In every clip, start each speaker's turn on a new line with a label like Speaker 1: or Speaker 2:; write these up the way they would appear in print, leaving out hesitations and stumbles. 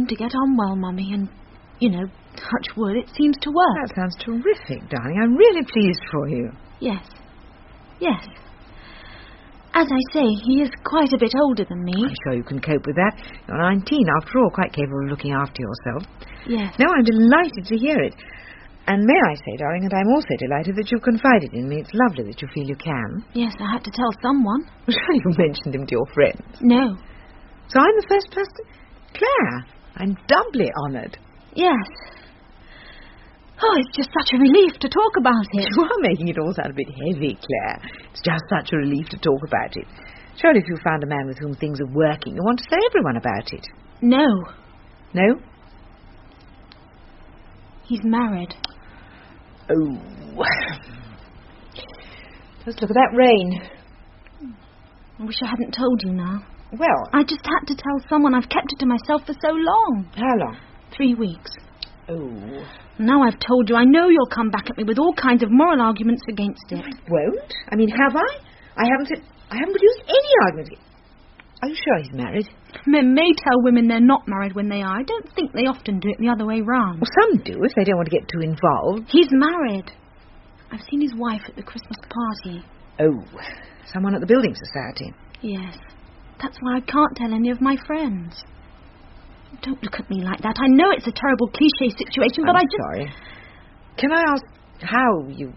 Speaker 1: To get on well, Mummy, and, touch wood, it seems to work.
Speaker 2: That sounds terrific, darling. I'm really pleased for you.
Speaker 1: Yes. As I say, he is quite a bit older than me.
Speaker 2: I'm sure you can cope with that. You're 19, after all, quite capable of looking after yourself.
Speaker 1: Yes.
Speaker 2: No, I'm delighted to hear it. And may I say, darling, that I'm also delighted that you confided in me. It's lovely that you feel you can.
Speaker 1: Yes, I had to tell someone.
Speaker 2: Surely you mentioned him to your friends.
Speaker 1: No.
Speaker 2: So I'm the first person? Claire, I'm doubly honoured.
Speaker 1: Yes. Oh, it's just such a relief to talk about it.
Speaker 2: You are making it all sound a bit heavy, Claire. It's just such a relief to talk about it. Surely if you found a man with whom things are working, you want to tell everyone about it.
Speaker 1: No.
Speaker 2: No?
Speaker 1: He's married.
Speaker 2: Oh. Just look at that rain.
Speaker 1: I wish I hadn't told you now.
Speaker 2: Well,
Speaker 1: I just had to tell someone. I've kept it to myself for so long.
Speaker 2: How long?
Speaker 1: 3 weeks.
Speaker 2: Oh.
Speaker 1: Now I've told you, I know you'll come back at me with all kinds of moral arguments against it.
Speaker 2: I won't. I mean, have I? I haven't produced any argument. Are you sure he's married?
Speaker 1: Men may tell women they're not married when they are. I don't think they often do it the other way round.
Speaker 2: Well, some do, if they don't want to get too involved.
Speaker 1: He's married. I've seen his wife at the Christmas party.
Speaker 2: Oh, someone at the Building Society.
Speaker 1: Yes. That's why I can't tell any of my friends. Don't look at me like that. I know it's a terrible cliché situation, but
Speaker 2: I'm sorry. Can I ask how you...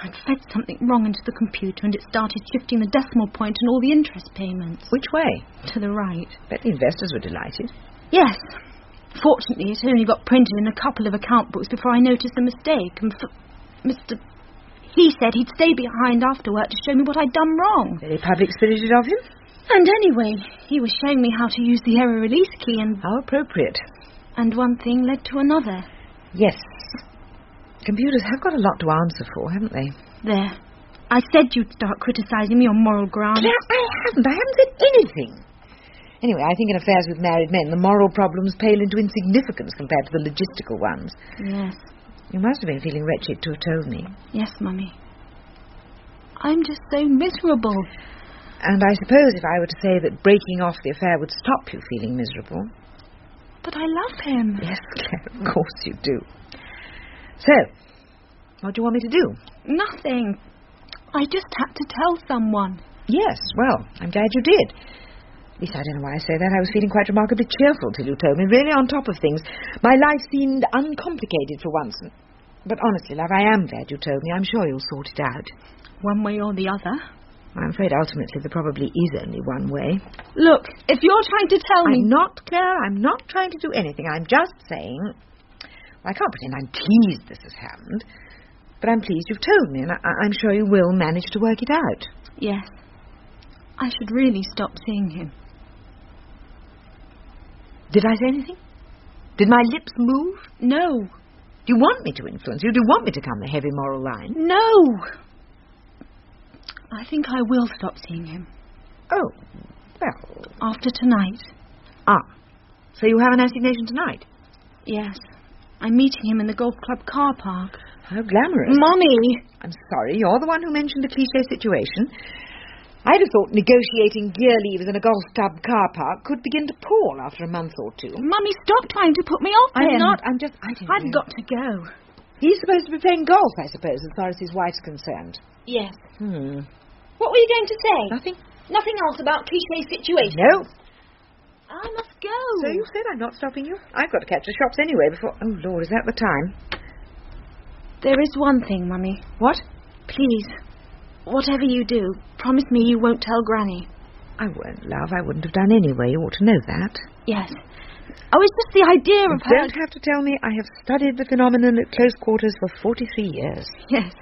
Speaker 1: I'd fed something wrong into the computer and it started shifting the decimal point and all the interest payments.
Speaker 2: Which way?
Speaker 1: To the right.
Speaker 2: Bet the investors were delighted.
Speaker 1: Yes. Fortunately, it only got printed in a couple of account books before I noticed the mistake. And he said he'd stay behind after work to show me what I'd done wrong.
Speaker 2: Very public-spirited of him.
Speaker 1: And anyway, he was showing me how to use the error release key and...
Speaker 2: How appropriate.
Speaker 1: And one thing led to another.
Speaker 2: Yes. Computers have got a lot to answer for, haven't they?
Speaker 1: There. I said you'd start criticising me on moral grounds.
Speaker 2: Claire, I haven't said anything. Anyway, I think in affairs with married men, the moral problems pale into insignificance compared to the logistical ones.
Speaker 1: Yes.
Speaker 2: You must have been feeling wretched to have told me.
Speaker 1: Yes, Mummy. I'm just so miserable.
Speaker 2: And I suppose if I were to say that breaking off the affair would stop you feeling miserable.
Speaker 1: But I love him.
Speaker 2: Yes, Claire, of course you do. So, what do you want me to do?
Speaker 1: Nothing. I just had to tell someone.
Speaker 2: Yes, well, I'm glad you did. At least I don't know why I say that. I was feeling quite remarkably cheerful till you told me, really on top of things. My life seemed uncomplicated for once. But honestly, love, I am glad you told me. I'm sure you'll sort it out.
Speaker 1: One way or the other?
Speaker 2: I'm afraid ultimately there probably is only one way.
Speaker 1: Look, if you're trying to tell me...
Speaker 2: I'm not, Claire. I'm not trying to do anything. I'm just saying... Well, I can't pretend I'm pleased this has happened. But I'm pleased you've told me, and I'm sure you will manage to work it out.
Speaker 1: Yes. I should really stop seeing him.
Speaker 2: Did I say anything? Did my lips move?
Speaker 1: No.
Speaker 2: Do you want me to influence you? Do you want me to come the heavy moral line?
Speaker 1: No. I think I will stop seeing him.
Speaker 2: Oh, well...
Speaker 1: After tonight.
Speaker 2: Ah, so you have an assignation tonight?
Speaker 1: Yes. I'm meeting him in the golf club car park.
Speaker 2: How glamorous.
Speaker 1: Mummy!
Speaker 2: I'm sorry, you're the one who mentioned the cliché situation. I'd have thought negotiating gear leavers in a golf club car park could begin to pall after a month or two.
Speaker 1: Mummy, stop trying to put me off him.
Speaker 2: I'm not, I don't
Speaker 1: I've
Speaker 2: know.
Speaker 1: got to go.
Speaker 2: He's supposed to be playing golf, I suppose, as far as his wife's concerned.
Speaker 1: Yes.
Speaker 2: What
Speaker 1: were you going to say?
Speaker 2: Nothing.
Speaker 1: Nothing else about cliché situation?
Speaker 2: No.
Speaker 1: I must go.
Speaker 2: So you said I'm not stopping you? I've got to catch the shops anyway before... Oh, Lord, is that the time?
Speaker 1: There is one thing, Mummy.
Speaker 2: What?
Speaker 1: Please, whatever you do, promise me you won't tell Granny.
Speaker 2: I won't, love. I wouldn't have done anyway. You ought to know that.
Speaker 1: Yes. Oh, it's just the idea of her...
Speaker 2: You don't have to tell me. I have studied the phenomenon at close quarters for 43 years.
Speaker 1: Yes.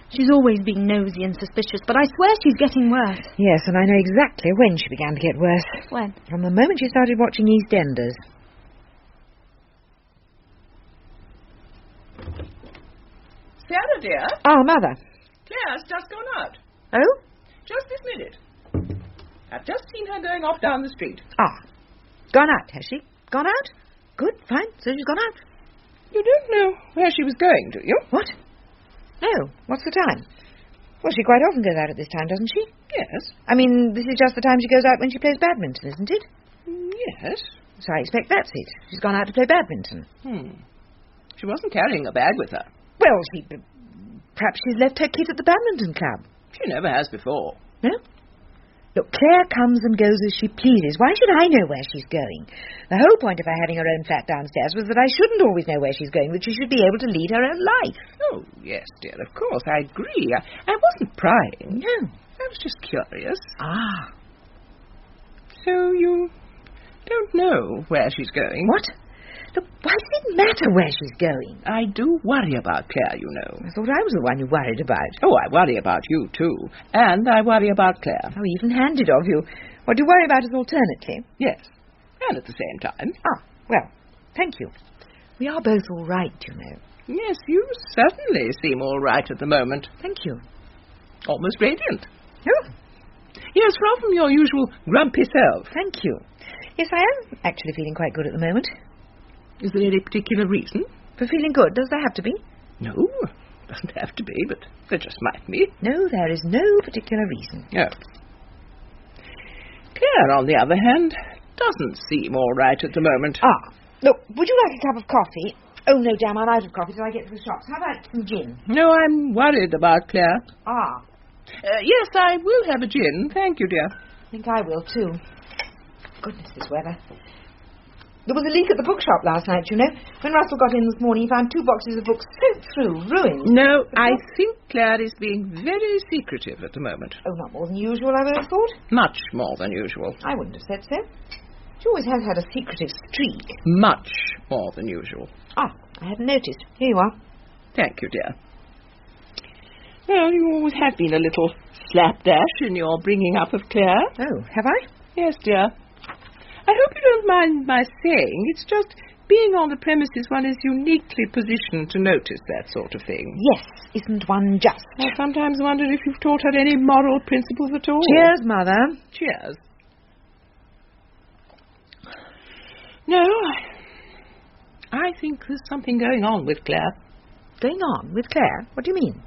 Speaker 1: She's always been nosy and suspicious, but I swear she's getting worse.
Speaker 2: Yes, and I know exactly when she began to get worse.
Speaker 1: When?
Speaker 2: From the moment she started watching EastEnders.
Speaker 3: Sarah, dear.
Speaker 2: Oh, Mother.
Speaker 3: Claire's just gone out.
Speaker 2: Oh?
Speaker 3: Just this minute. I've just seen her going off down the street.
Speaker 2: Ah. Gone out, has she? Gone out? Good, fine. So she's gone out.
Speaker 3: You don't know where she was going, do you?
Speaker 2: What? No. What's the time? Well, she quite often goes out at this time, doesn't she?
Speaker 3: Yes.
Speaker 2: I mean, this is just the time she goes out when she plays badminton, isn't it?
Speaker 3: Yes.
Speaker 2: So I expect that's it. She's gone out to play badminton.
Speaker 3: She wasn't carrying a bag with her.
Speaker 2: Well, perhaps she's left her kit at the badminton club.
Speaker 3: She never has before.
Speaker 2: No? Look, Clare comes and goes as she pleases. Why should I know where she's going? The whole point of her having her own flat downstairs was that I shouldn't always know where she's going, that she should be able to lead her own life.
Speaker 3: Oh, yes, dear, of course, I agree. I wasn't prying.
Speaker 2: No.
Speaker 3: I was just curious.
Speaker 2: Ah.
Speaker 3: So you don't know where she's going?
Speaker 2: What? Look, why does it matter where she's going?
Speaker 3: I do worry about Clare, you know.
Speaker 2: I thought I was the one you worried about.
Speaker 3: Oh, I worry about you, too. And I worry about Clare.
Speaker 2: How even-handed of you. What do you worry about as alternately?
Speaker 3: Yes. And at the same time.
Speaker 2: Ah, well, thank you. We are both all right, you know.
Speaker 3: Yes, you certainly seem all right at the moment.
Speaker 2: Thank you.
Speaker 3: Almost radiant.
Speaker 2: Oh.
Speaker 3: Yes, far from your usual grumpy self.
Speaker 2: Thank you. Yes, I am actually feeling quite good at the moment.
Speaker 3: Is there any particular reason?
Speaker 2: For feeling good, does there have to be?
Speaker 3: No, doesn't have to be, but there just might be.
Speaker 2: No, there is no particular reason.
Speaker 3: Oh. Clare, on the other hand, doesn't seem all right at the moment.
Speaker 2: Ah, look, would you like a cup of coffee? Oh, no, damn, I'm out of coffee till I get to the shops. How about some gin?
Speaker 3: No, I'm worried about Clare.
Speaker 2: Ah.
Speaker 3: Yes, I will have a gin. Thank you, dear.
Speaker 2: I think I will, too. Goodness, this weather. There was a leak at the bookshop last night, you know. When Russell got in this morning, he found 2 boxes of books soaked through, ruined.
Speaker 3: No, I think Clare is being very secretive at the moment.
Speaker 2: Oh, not more than usual, I would have thought.
Speaker 3: Much more than usual.
Speaker 2: I wouldn't have said so. She always has had a secretive streak.
Speaker 3: Much more than usual.
Speaker 2: Ah, I hadn't noticed. Here you are.
Speaker 3: Thank you, dear. Well, you always have been a little slapdash in your bringing up of Clare.
Speaker 2: Oh, have I?
Speaker 3: Yes, dear. I hope you don't mind my saying. It's just being on the premises one is uniquely positioned to notice that sort of thing.
Speaker 2: Yes, isn't one just?
Speaker 3: I sometimes wonder if you've taught her any moral principles at all.
Speaker 2: Cheers, Mother.
Speaker 3: Cheers. No, I think there's something going on with Clare.
Speaker 2: Going on with Clare? What do you mean?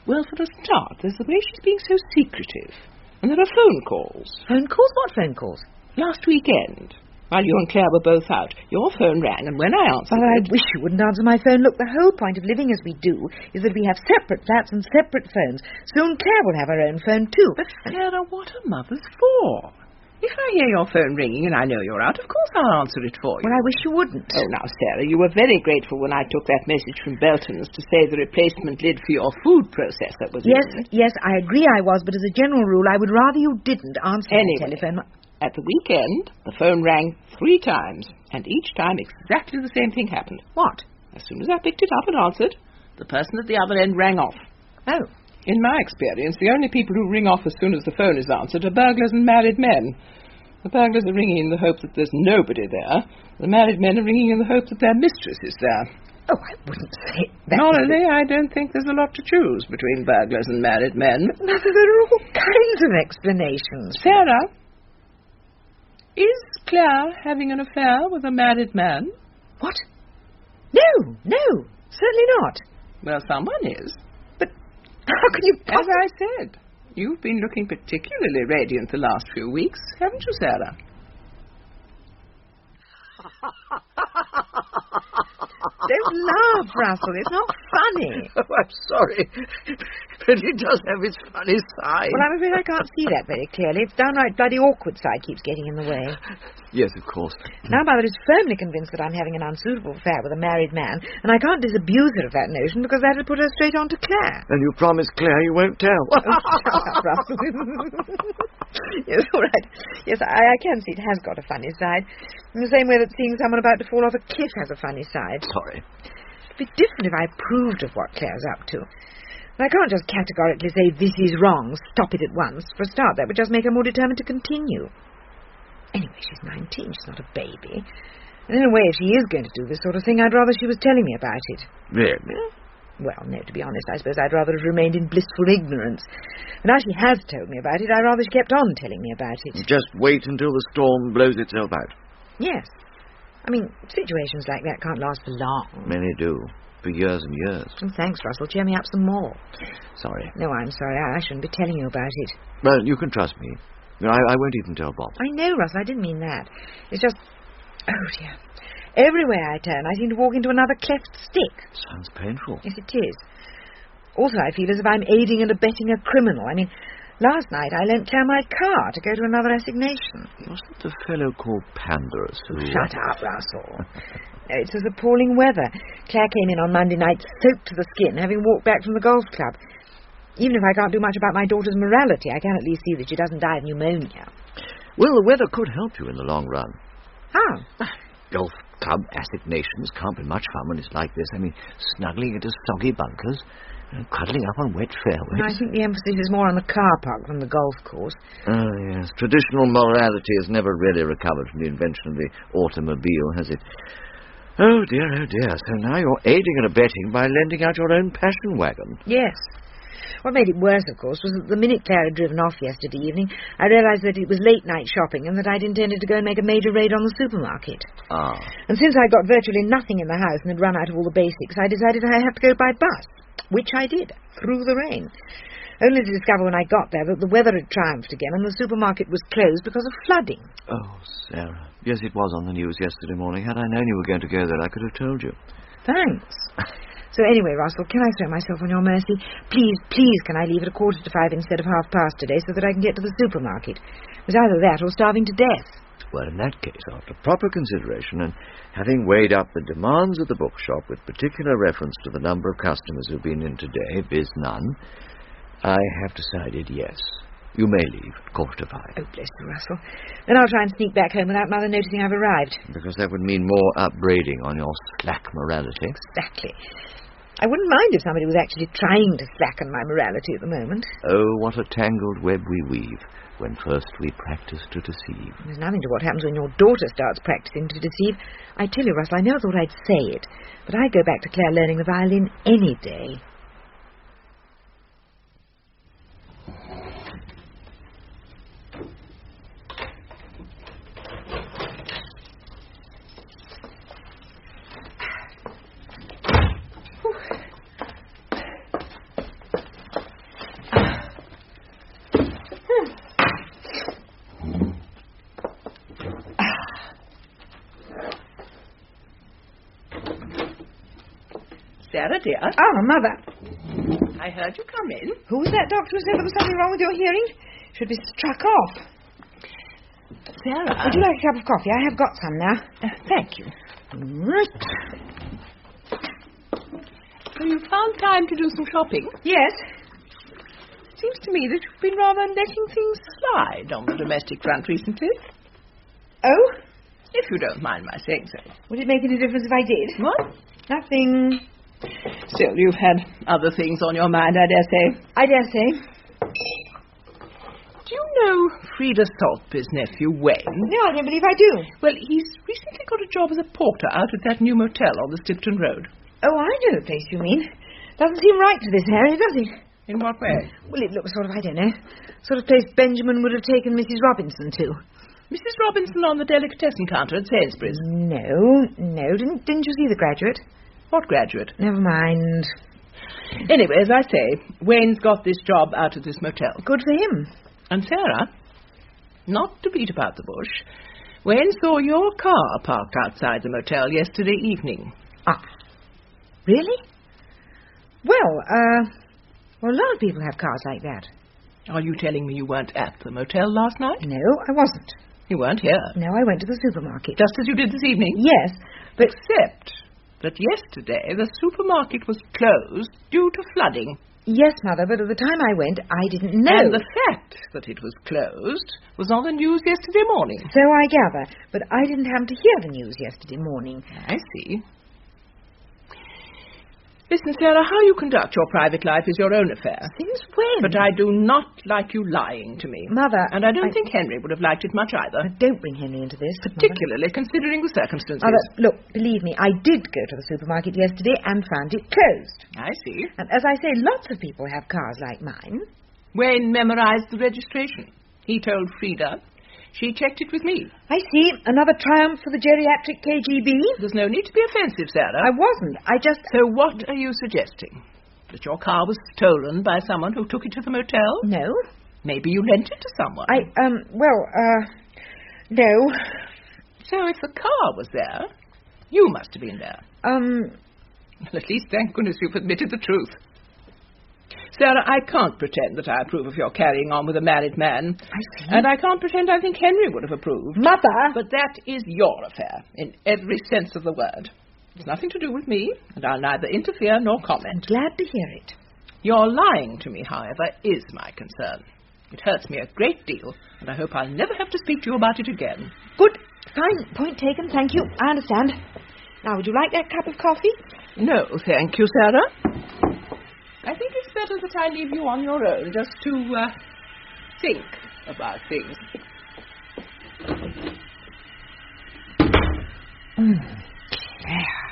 Speaker 3: Well, for a start, there's the way she's being so secretive. And there are phone calls.
Speaker 2: Phone calls? What phone calls?
Speaker 3: Last weekend, while you and Clare were both out, your phone rang, and when I answered
Speaker 2: I wish you wouldn't answer my phone. Look, the whole point of living as we do is that we have separate flats and separate phones. Soon Clare will have her own phone, too.
Speaker 3: But, Sarah, what are mothers for? If I hear your phone ringing and I know you're out, of course I'll answer it for you.
Speaker 2: Well, I wish you wouldn't.
Speaker 3: Oh, now, Sarah, you were very grateful when I took that message from Belton's to say the replacement lid for your food processor was in.
Speaker 2: Yes, I agree I was, but as a general rule, I would rather you didn't answer the telephone.
Speaker 3: At the weekend, the phone rang 3 times, and each time exactly the same thing happened.
Speaker 2: What?
Speaker 3: As soon as I picked it up and answered, the person at the other end rang off.
Speaker 2: Oh.
Speaker 3: In my experience, the only people who ring off as soon as the phone is answered are burglars and married men. The burglars are ringing in the hope that there's nobody there. The married men are ringing in the hope that their mistress is there.
Speaker 2: Oh, I wouldn't say that.
Speaker 3: Normally, I don't think there's a lot to choose between burglars and married men.
Speaker 2: Mother, there are all kinds of explanations.
Speaker 3: Sarah, is Clare having an affair with a married man?
Speaker 2: What? No, certainly not.
Speaker 3: Well, someone is.
Speaker 2: But how can you
Speaker 3: As I said, you've been looking particularly radiant the last few weeks, haven't you, Sarah?
Speaker 2: Don't laugh, Russell. It's not funny.
Speaker 4: Oh, I'm sorry. But it does have its funny side.
Speaker 2: Well, I'm afraid I can't see that very clearly. It's downright bloody awkward side keeps getting in the way.
Speaker 4: Yes, of course.
Speaker 2: Now Mother is firmly convinced that I'm having an unsuitable affair with a married man, and I can't disabuse her of that notion because that would put her straight on to Clare.
Speaker 4: And you promise Clare you won't tell.
Speaker 2: Oh, shut up, Russell. Yes, all right. Yes, I can see it has got a funny side. In the same way that seeing someone about to fall off a cliff has a funny side.
Speaker 4: Sorry.
Speaker 2: It'd be different if I approved of what Clare's up to. And I can't just categorically say, this is wrong, stop it at once. For a start, that would just make her more determined to continue. Anyway, she's 19, she's not a baby. And in a way, if she is going to do this sort of thing, I'd rather she was telling me about it.
Speaker 4: Really?
Speaker 2: Well, no, to be honest, I suppose I'd rather have remained in blissful ignorance. But now she has told me about it, I'd rather she kept on telling me about it.
Speaker 4: Just wait until the storm blows itself out.
Speaker 2: Yes. I mean, situations like that can't last for long.
Speaker 4: Many do. For years and years.
Speaker 2: Oh, thanks, Russell. Cheer me up some more.
Speaker 4: Sorry.
Speaker 2: No, I'm sorry. I shouldn't be telling you about it.
Speaker 4: Well, you can trust me. I won't even tell Bob.
Speaker 2: I know, Russell. I didn't mean that. It's just... Oh, dear. Everywhere I turn, I seem to walk into another cleft stick.
Speaker 5: Sounds painful.
Speaker 2: Yes, it is. Also, I feel as if I'm aiding and abetting a criminal. I mean, last night I lent Clare my car to go to another assignation.
Speaker 5: Wasn't the fellow called Pandarus who...
Speaker 2: Shut up, Russell. No, it's this appalling weather. Clare came in on Monday night soaked to the skin, having walked back from the golf club. Even if I can't do much about my daughter's morality, I can at least see that she doesn't die of pneumonia.
Speaker 5: Well, the weather could help you in the long run.
Speaker 2: How?
Speaker 5: Golf club assignations can't be much fun when it's like this. I mean, snuggling into soggy bunkers, cuddling up on wet fairways.
Speaker 2: I think the emphasis is more on the car park than the golf course.
Speaker 5: Oh, yes. Traditional morality has never really recovered from the invention of the automobile, has it? Oh, dear, oh, dear. So now you're aiding and abetting by lending out your own passion wagon.
Speaker 2: Yes. What made it worse, of course, was that the minute Clare had driven off yesterday evening, I realised that it was late-night shopping and that I'd intended to go and make a major raid on the supermarket.
Speaker 5: Ah.
Speaker 2: And since I'd got virtually nothing in the house and had run out of all the basics, I decided I had to go by bus, which I did, through the rain. Only to discover when I got there that the weather had triumphed again and the supermarket was closed because of flooding.
Speaker 5: Oh, Sarah. Yes, it was on the news yesterday morning. Had I known you were going to go there, I could have told you.
Speaker 2: Thanks. So anyway, Russell, can I throw myself on your mercy? Please, can I leave at 5:15 instead of 5:30 today so that I can get to the supermarket? It was either that or starving to death.
Speaker 5: Well, in that case, after proper consideration and having weighed up the demands of the bookshop with particular reference to the number of customers who've been in today, viz. None, I have decided yes. You may leave at 5:15.
Speaker 2: Oh, bless you, Russell. Then I'll try and sneak back home without Mother noticing I've arrived.
Speaker 5: Because that would mean more upbraiding on your slack morality.
Speaker 2: Exactly. I wouldn't mind if somebody was actually trying to slacken my morality at the moment.
Speaker 5: Oh, what a tangled web we weave when first we practice to deceive.
Speaker 2: There's nothing to what happens when your daughter starts practicing to deceive. I tell you, Russell, I never thought I'd say it, but I'd go back to Clare learning the violin any day.
Speaker 3: Sarah, dear.
Speaker 2: Oh, Mother.
Speaker 3: I heard you come in.
Speaker 2: Who was that doctor who said there was something wrong with your hearing? Should be struck off.
Speaker 3: Sarah.
Speaker 2: Would you like a cup of coffee? I have got some now.
Speaker 3: Thank you.
Speaker 2: Right.
Speaker 3: So you found time to do some shopping?
Speaker 2: Yes.
Speaker 3: Seems to me that you've been rather letting things slide on the domestic front recently.
Speaker 2: Oh?
Speaker 3: If you don't mind my saying so.
Speaker 2: Would it make any difference if I did?
Speaker 3: What?
Speaker 2: Nothing.
Speaker 3: Still, you've had other things on your mind, I dare say.
Speaker 2: I dare say.
Speaker 3: Do you know Frida Saltby's nephew, Wayne?
Speaker 2: No, I don't believe I do.
Speaker 3: Well, he's recently got a job as a porter out at that new motel on the Stifton Road.
Speaker 2: Oh, I know the place you mean. Doesn't seem right to this Harry, does it?
Speaker 3: In what way?
Speaker 2: Well, it looks sort of, I don't know, sort of place Benjamin would have taken Mrs. Robinson to.
Speaker 3: Mrs. Robinson on the delicatessen counter at Sainsbury's?
Speaker 2: No. Didn't you see the graduate?
Speaker 3: What graduate?
Speaker 2: Never mind.
Speaker 3: Anyway, as I say, Wayne's got this job out at this motel.
Speaker 2: Good for him.
Speaker 3: And Sarah, not to beat about the bush, Wayne saw your car parked outside the motel yesterday evening.
Speaker 2: Ah. Really? Well, a lot of people have cars like that.
Speaker 3: Are you telling me you weren't at the motel last night?
Speaker 2: No, I wasn't.
Speaker 3: You weren't here?
Speaker 2: No, I went to the supermarket.
Speaker 3: Just as you did this evening?
Speaker 2: Yes, but...
Speaker 3: Except that yesterday the supermarket was closed due to flooding.
Speaker 2: Yes, Mother, but at the time I went, I didn't know.
Speaker 3: And the fact that it was closed was on the news yesterday morning.
Speaker 2: So I gather, but I didn't happen to hear the news yesterday morning.
Speaker 3: I see. Listen, Sarah, how you conduct your private life is your own affair.
Speaker 2: Since when?
Speaker 3: But I do not like you lying to me.
Speaker 2: Mother...
Speaker 3: And I don't think Henry would have liked it much either.
Speaker 2: Don't bring Henry into this.
Speaker 3: Particularly considering the circumstances.
Speaker 2: Mother, look, believe me, I did go to the supermarket yesterday and found it closed.
Speaker 3: I see.
Speaker 2: And as I say, lots of people have cars like mine.
Speaker 3: Wayne memorized the registration. He told Frida. She checked it with me.
Speaker 2: I see. Another triumph for the geriatric KGB.
Speaker 3: There's no need to be offensive, Sarah.
Speaker 2: I wasn't. I just...
Speaker 3: So what are you suggesting? That your car was stolen by someone who took it to the motel?
Speaker 2: No.
Speaker 3: Maybe you lent it to someone.
Speaker 2: No.
Speaker 3: So if the car was there, you must have been there. At least, thank goodness, you've admitted the truth. Sarah, I can't pretend that I approve of your carrying on with a married man.
Speaker 2: I see.
Speaker 3: And I can't pretend I think Henry would have approved.
Speaker 2: Mother!
Speaker 3: But that is your affair, in every sense of the word. It's nothing to do with me, and I'll neither interfere nor comment.
Speaker 2: Glad to hear it.
Speaker 3: Your lying to me, however, is my concern. It hurts me a great deal, and I hope I'll never have to speak to you about it again.
Speaker 2: Good. Fine. Point taken. Thank you. I understand. Now, would you like that cup of coffee?
Speaker 3: No, thank you, Sarah. I think it's better that I leave you on your own, just to think about things.
Speaker 2: Clare.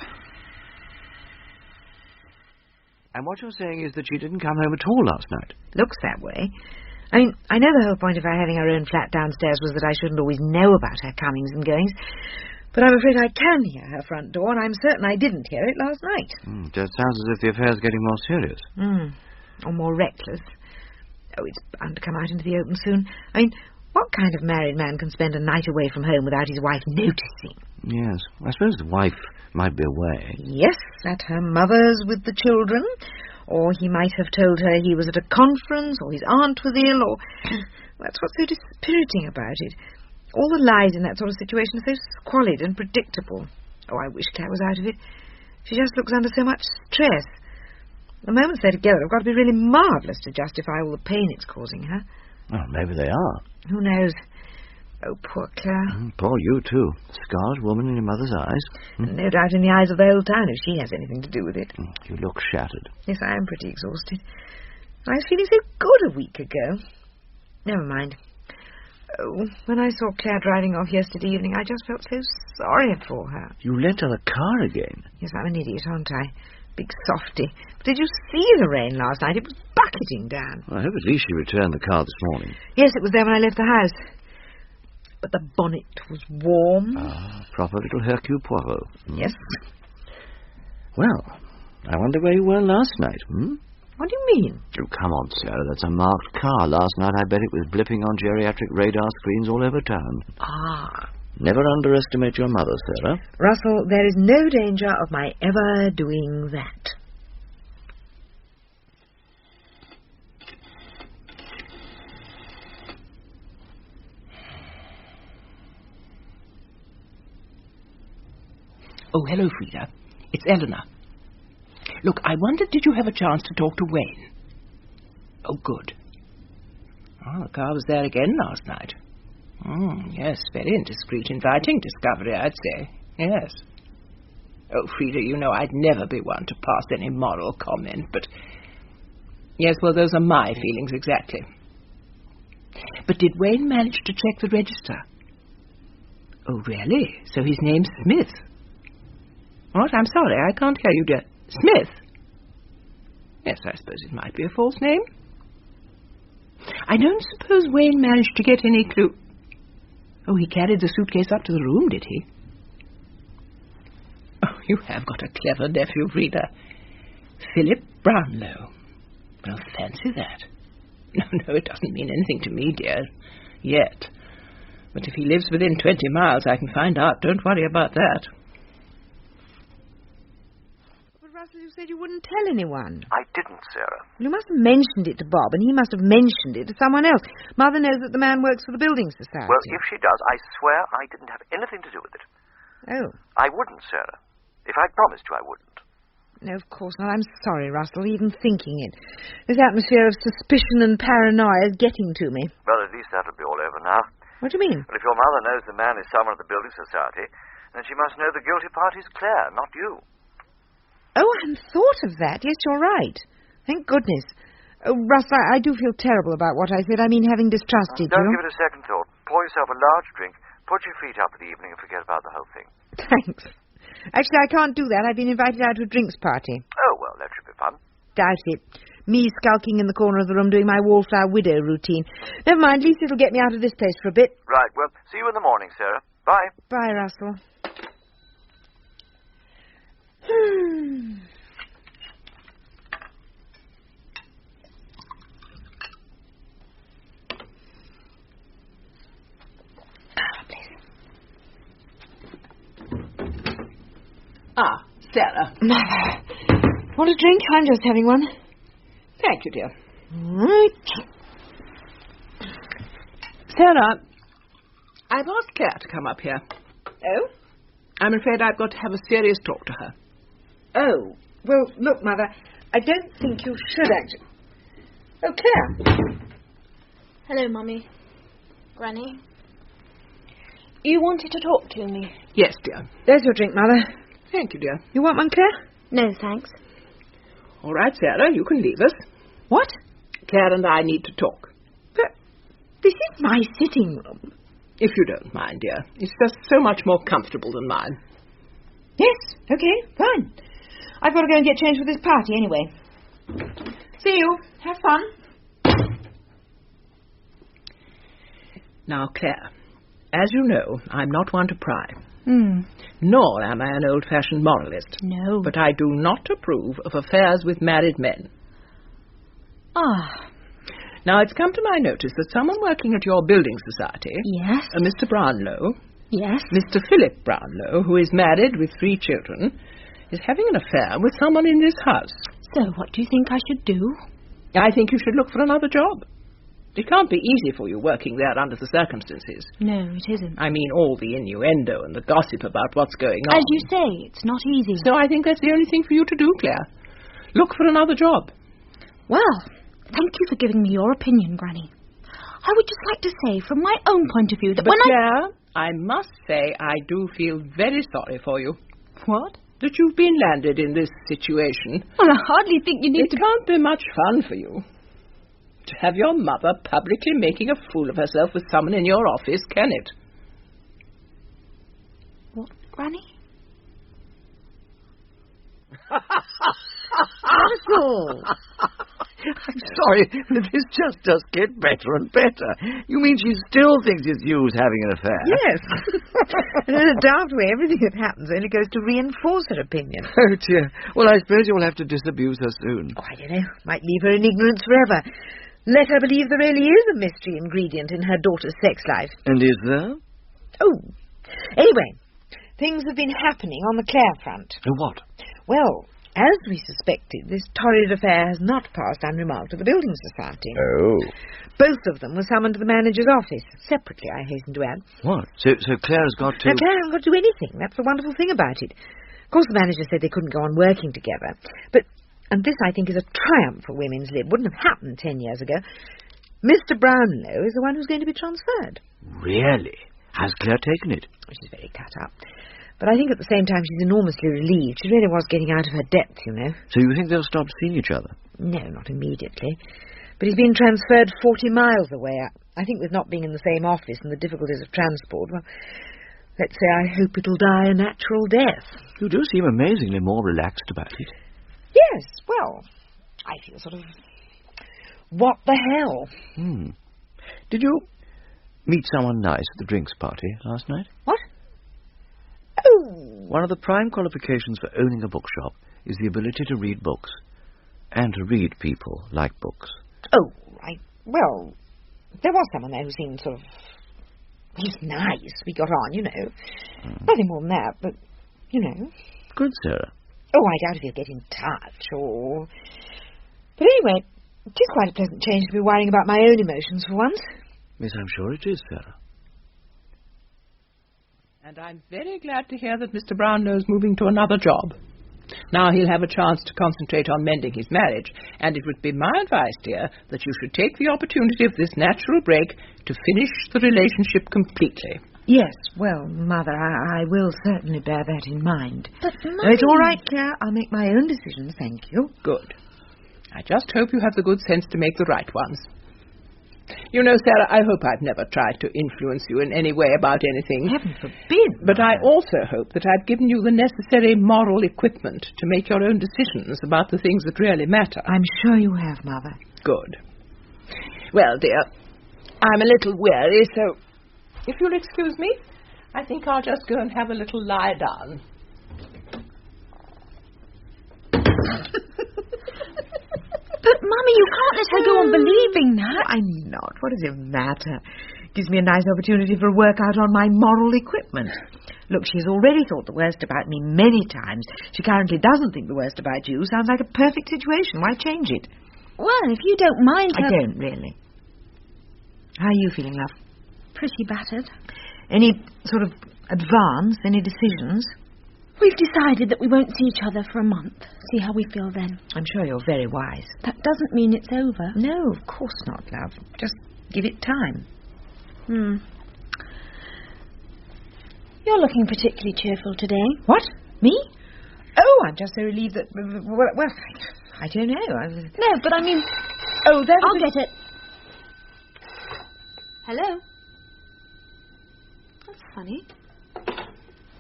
Speaker 5: And what you're saying is that she didn't come home at all last night?
Speaker 2: Looks that way. I mean, I know the whole point of her having her own flat downstairs was that I shouldn't always know about her comings and goings, but I'm afraid I can hear her front door, and I'm certain I didn't hear it last night.
Speaker 5: It sounds as if the affair's getting more serious.
Speaker 2: Or more reckless. Oh, it's bound to come out into the open soon. I mean, what kind of married man can spend a night away from home without his wife noticing?
Speaker 5: Yes, I suppose the wife might be away.
Speaker 2: Yes, at her mother's with the children, or he might have told her he was at a conference, or his aunt was ill, or... That's what's so dispiriting about it. All the lies in that sort of situation are so squalid and predictable. Oh, I wish Clare was out of it. She just looks under so much stress. The moments they're together have got to be really marvellous to justify all the pain it's causing her.
Speaker 5: Well, maybe they are.
Speaker 2: Who knows? Oh, poor Clare.
Speaker 5: Poor you, too. Scarred woman in your mother's eyes.
Speaker 2: And no doubt in the eyes of the whole town if she has anything to do with it.
Speaker 5: You look shattered.
Speaker 2: Yes, I am pretty exhausted. I was feeling so good a week ago. Never mind. Oh, when I saw Clare driving off yesterday evening, I just felt so sorry for her.
Speaker 5: You lent her the car again?
Speaker 2: Yes, I'm an idiot, aren't I? Big softy. But did you see the rain last night? It was bucketing down.
Speaker 5: Well, I hope at least she returned the car this morning.
Speaker 2: Yes, it was there when I left the house. But the bonnet was warm.
Speaker 5: Proper little Hercule Poirot.
Speaker 2: Yes.
Speaker 5: Well, I wonder where you were last night,
Speaker 2: What do you mean?
Speaker 5: Oh, come on, Sarah. That's a marked car. Last night I bet it was blipping on geriatric radar screens all over town. Never underestimate your mother, Sarah.
Speaker 2: Russell, there is no danger of my ever doing that.
Speaker 3: Oh, hello, Frida. It's Eleanor. Look, I wondered, did you have a chance to talk to Wayne? Oh, good. Oh, the car was there again last night. Yes, very indiscreet, inviting discovery, I'd say. Yes. Oh, Frida, you know I'd never be one to pass any moral comment, but... Yes, well, those are my feelings exactly. But did Wayne manage to check the register? Oh, really? So his name's Smith? What? I'm sorry, I can't hear you, dear. Smith? Yes, I suppose it might be a false name. I don't suppose Wayne managed to get any clue... Oh, he carried the suitcase up to the room, did he? Oh, you have got a clever nephew, Frida. Philip Brownlow. Well, fancy that. No, it doesn't mean anything to me, dear. Yet. But if he lives within 20 miles, I can find out. Don't worry about that.
Speaker 2: But Russell, you said you wouldn't tell anyone.
Speaker 5: I didn't, Sarah.
Speaker 2: You must have mentioned it to Bob, and he must have mentioned it to someone else. Mother knows that the man works for the Building Society.
Speaker 6: Well, if she does, I swear I didn't have anything to do with it.
Speaker 2: Oh.
Speaker 6: I wouldn't, Sarah. If I'd promised you, I wouldn't.
Speaker 2: No, of course not. I'm sorry, Russell, even thinking it. This atmosphere of suspicion and paranoia is getting to me.
Speaker 6: Well, at least that'll be all over now.
Speaker 2: What do you mean?
Speaker 6: Well, if your mother knows the man is someone at the Building Society, then she must know the guilty party's Clare, not you.
Speaker 2: Oh, I hadn't thought of that. Yes, you're right. Thank goodness. Oh, Russ, I do feel terrible about what I said. I mean, having distrusted you.
Speaker 6: Don't give it a second thought. Pour yourself a large drink, put your feet up for the evening, and forget about the whole thing.
Speaker 2: Thanks. Actually, I can't do that. I've been invited out to a drinks party.
Speaker 6: Oh, well, that should be fun.
Speaker 2: Doubt it. Me skulking in the corner of the room doing my wallflower widow routine. Never mind, at least it'll get me out of this place for a bit.
Speaker 6: Right, well, see you in the morning, Sarah. Bye.
Speaker 2: Bye, Russell.
Speaker 3: Ah, Sarah.
Speaker 2: Want a drink? I'm just having one.
Speaker 3: Thank you, dear.
Speaker 2: Right.
Speaker 3: Sarah, I've asked Clare to come up here.
Speaker 2: Oh?
Speaker 3: I'm afraid I've got to have a serious talk to her.
Speaker 2: Oh. Well, look, Mother, I don't think you should actually... Oh, Clare.
Speaker 1: Hello, Mummy. Granny. You wanted to talk to me?
Speaker 3: Yes, dear.
Speaker 2: There's your drink, Mother.
Speaker 3: Thank you, dear.
Speaker 2: You want one, Clare?
Speaker 1: No, thanks.
Speaker 3: All right, Sarah, you can leave us.
Speaker 2: What?
Speaker 3: Clare and I need to talk.
Speaker 2: But this is my sitting room.
Speaker 3: If you don't mind, dear. It's just so much more comfortable than mine.
Speaker 2: Yes, okay, fine. I've got to go and get changed for this party anyway. See you. Have fun.
Speaker 3: Now, Clare, as you know, I'm not one to pry.
Speaker 1: Hmm.
Speaker 3: Nor am I an old-fashioned moralist.
Speaker 1: No.
Speaker 3: But I do not approve of affairs with married men.
Speaker 1: Ah.
Speaker 3: Now, it's come to my notice that someone working at your building society,
Speaker 1: Yes.
Speaker 3: a Mr. Brownlow,
Speaker 1: Yes.
Speaker 3: Mr. Philip Brownlow, who is married with 3 children, is having an affair with someone in this house.
Speaker 1: So what do you think I should do?
Speaker 3: I think you should look for another job. It can't be easy for you working there under the circumstances.
Speaker 1: No, it isn't.
Speaker 3: I mean, all the innuendo and the gossip about what's going on.
Speaker 1: As you say, it's not easy.
Speaker 3: So I think that's the only thing for you to do, Clare. Look for another job.
Speaker 1: Well, thank you for giving me your opinion, Granny. I would just like to say, from my own point of view, that
Speaker 3: But
Speaker 1: when
Speaker 3: Clare, I must say I do feel very sorry for you.
Speaker 1: What?
Speaker 3: That you've been landed in this situation.
Speaker 1: Well, I hardly think you need
Speaker 3: It can't be much fun for you. To have your mother publicly making a fool of herself with someone in your office, can it?
Speaker 1: What, Granny?
Speaker 2: Uncle!
Speaker 5: I'm sorry, but this just does get better and better. You mean she still thinks it's you who's having an affair?
Speaker 2: Yes. And in a daft way, everything that happens only goes to reinforce her opinion.
Speaker 5: Oh, dear. Well, I suppose you'll have to disabuse her soon.
Speaker 2: Oh, I don't know. Might leave her in ignorance forever. Let her believe there really is a mystery ingredient in her daughter's sex life.
Speaker 5: And is there?
Speaker 2: Oh. Anyway, things have been happening on the Clare front.
Speaker 5: What?
Speaker 2: Well, as we suspected, this torrid affair has not passed unremarked at the Building Society.
Speaker 5: Oh.
Speaker 2: Both of them were summoned to the manager's office, separately, I hasten to add.
Speaker 5: What? So Claire's got to...
Speaker 2: Now, Clare hasn't got to do anything. That's the wonderful thing about it. Of course, the manager said they couldn't go on working together. But, and this, I think, is a triumph for women's lib. Wouldn't have happened 10 years ago. Mr. Brownlow is the one who's going to be transferred.
Speaker 5: Really? Has Clare taken it?
Speaker 2: She's very cut up. But I think at the same time she's enormously relieved. She really was getting out of her depth, you know.
Speaker 5: So you think they'll stop seeing each other?
Speaker 2: No, not immediately. But he's been transferred 40 miles away. I think with not being in the same office and the difficulties of transport, well, let's say I hope it'll die a natural death.
Speaker 5: You do seem amazingly more relaxed about it.
Speaker 2: Yes, well, I feel sort of... What the hell?
Speaker 5: Did you meet someone nice at the drinks party last night?
Speaker 2: What? Oh!
Speaker 5: One of the prime qualifications for owning a bookshop is the ability to read books. And to read people like books.
Speaker 2: Oh, right. Well, there was someone there who seemed sort of... He's nice. We got on, you know. Nothing more than that, but, you know.
Speaker 5: Good, Sarah.
Speaker 2: Oh, I doubt if he'll get in touch, or... But anyway, it is quite a pleasant change to be worrying about my own emotions for once.
Speaker 5: Yes, I'm sure it is, Sarah.
Speaker 3: And I'm very glad to hear that Mr. Brownlow's moving to another job. Now he'll have a chance to concentrate on mending his marriage, and it would be my advice, dear, that you should take the opportunity of this natural break to finish the relationship completely.
Speaker 2: Yes, well, Mother, I will certainly bear that in mind.
Speaker 1: But,
Speaker 2: No,
Speaker 1: Mummy...
Speaker 2: it's all right, Clare. I'll make my own decisions, thank you.
Speaker 3: Good. I just hope you have the good sense to make the right ones. You know, Sarah, I hope I've never tried to influence you in any way about anything.
Speaker 2: Heaven forbid.
Speaker 3: But I also hope that I've given you the necessary moral equipment to make your own decisions about the things that really matter.
Speaker 2: I'm sure you have, Mother.
Speaker 3: Good. Well, dear, I'm a little weary, so if you'll excuse me, I think I'll just go and have a little lie down.
Speaker 1: But, Mummy, you can't let her go on believing that.
Speaker 2: I'm not. What does it matter? Gives me a nice opportunity for a workout on my moral equipment. Look, she's already thought the worst about me many times. She currently doesn't think the worst about you. Sounds like a perfect situation. Why change it?
Speaker 1: Well, if you don't mind her...
Speaker 2: I don't, really. How are you feeling, love?
Speaker 1: Pretty battered.
Speaker 2: Any sort of advance? Any decisions?
Speaker 1: We've decided that we won't see each other for a month. See how we feel then.
Speaker 2: I'm sure you're very wise.
Speaker 1: That doesn't mean it's over.
Speaker 2: No, of course not, love. Just give it time.
Speaker 1: You're looking particularly cheerful today.
Speaker 2: What? Me? Oh, I'm just so relieved that... Well, I don't know.
Speaker 1: No, but I mean...
Speaker 2: Oh, that's...
Speaker 1: I'll get it. Hello? That's funny.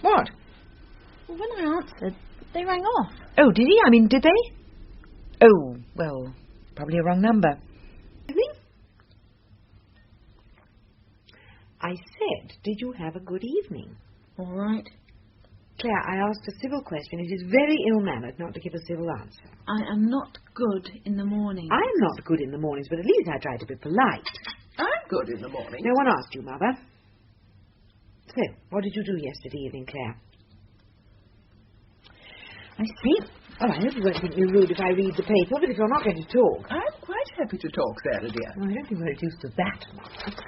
Speaker 2: What?
Speaker 1: Well, when I answered, they rang off.
Speaker 2: Oh, did he? I mean, did they? Oh, well, probably a wrong number. Really? I said, did you have a good evening?
Speaker 1: All right.
Speaker 2: Claire, I asked a civil question. It is very ill-mannered not to give a civil answer.
Speaker 1: I am not good in the morning.
Speaker 2: I'm not good in the mornings, but at least I try to be polite.
Speaker 3: I'm good in the morning.
Speaker 2: No one asked you, Mother. So, what did you do yesterday evening, Claire? I see. Oh, I hope you won't think me rude if I read the paper, but if you're not going to talk...
Speaker 3: I'm quite happy to talk, Sarah, dear.
Speaker 2: Oh, I don't think we're used to that, Mother.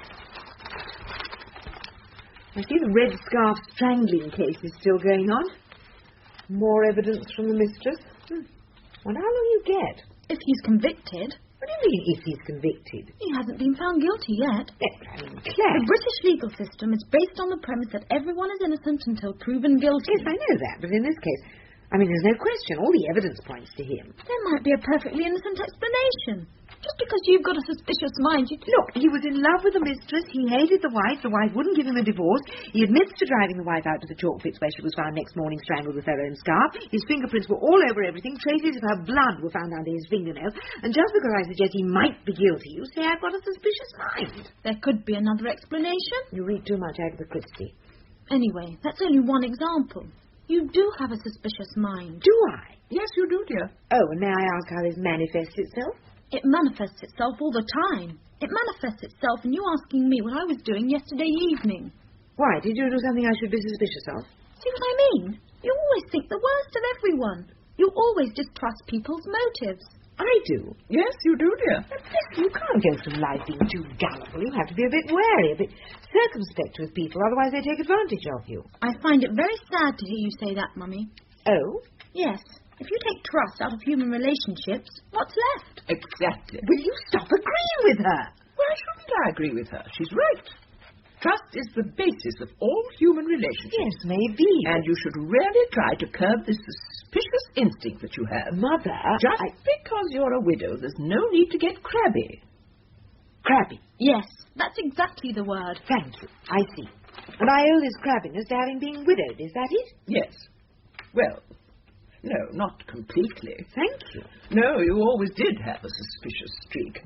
Speaker 2: I see the red scarf strangling case is still going on. More evidence from the mistress. Well, how long you get?
Speaker 1: If he's convicted.
Speaker 2: What do you mean, if he's convicted?
Speaker 1: He hasn't been found guilty yet.
Speaker 2: I mean, Claire...
Speaker 1: The British legal system is based on the premise that everyone is innocent until proven guilty.
Speaker 2: Yes, I know that, but in this case, I mean, there's no question. All the evidence points to him.
Speaker 1: There might be a perfectly innocent explanation. Just because you've got a suspicious mind, you...
Speaker 2: Look, he was in love with the mistress. He hated the wife wouldn't give him a divorce. He admits to driving the wife out to the chalk pits where she was found next morning strangled with her own scarf. His fingerprints were all over everything. Traces of her blood were found under his fingernails. And just because I suggest he might be guilty, you say I've got a suspicious mind.
Speaker 1: There could be another explanation.
Speaker 2: You read too much Agatha Christie.
Speaker 1: Anyway, that's only one example. You do have a suspicious mind.
Speaker 2: Do I?
Speaker 3: Yes, you do, dear.
Speaker 2: Oh, and may I ask how this manifests itself?
Speaker 1: It manifests itself all the time. It manifests itself in you asking me what I was doing yesterday evening.
Speaker 2: Why? Did you do something I should be suspicious of?
Speaker 1: See what I mean? You always think the worst of everyone. You always distrust people's motives.
Speaker 2: I do.
Speaker 3: Yes, you do, dear.
Speaker 2: But listen, you can't go through life being too gullible. You have to be a bit wary, a bit circumspect with people, otherwise they take advantage of you.
Speaker 1: I find it very sad to hear you say that, Mummy.
Speaker 2: Oh?
Speaker 1: Yes. If you take trust out of human relationships, what's left?
Speaker 3: Exactly.
Speaker 2: Will you stop agreeing with her?
Speaker 3: Why shouldn't I agree with her? She's right. Trust is the basis of all human relationships.
Speaker 2: Yes, maybe.
Speaker 3: And you should really try to curb this suspicious instinct that you have.
Speaker 2: Mother...
Speaker 3: Just because you're a widow, there's no need to get crabby.
Speaker 2: Crabby?
Speaker 1: Yes, that's exactly the word.
Speaker 2: Thank you. I see. And I owe this crabbiness to having been widowed, is that it?
Speaker 3: Yes. Well, no, not completely.
Speaker 2: Thank you.
Speaker 3: No, you always did have a suspicious streak.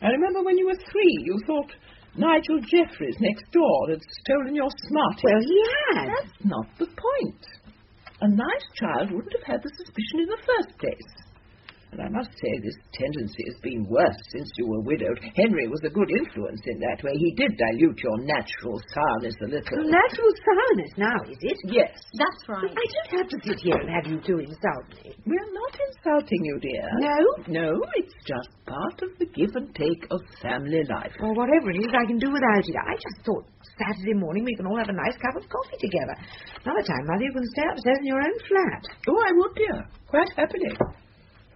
Speaker 3: I remember when you were 3, you thought Nigel Jeffries next door had stolen your smartie.
Speaker 2: Well, he had.
Speaker 3: That's not the point. A nice child wouldn't have had the suspicion in the first place. And I must say this tendency has been worse since you were widowed. Henry was a good influence in that way. He did dilute your natural sourness a little.
Speaker 2: Natural sourness now, is it?
Speaker 3: Yes.
Speaker 1: That's right.
Speaker 2: I don't have to sit here and have you two insult me.
Speaker 3: We're not insulting you, dear.
Speaker 2: No?
Speaker 3: No, it's just part of the give and take of family life.
Speaker 2: Or whatever it is, I can do without it. I just thought Saturday morning we can all have a nice cup of coffee together. Another time, Mother, you can stay upstairs in your own flat.
Speaker 3: Oh, I would, dear. Quite happily.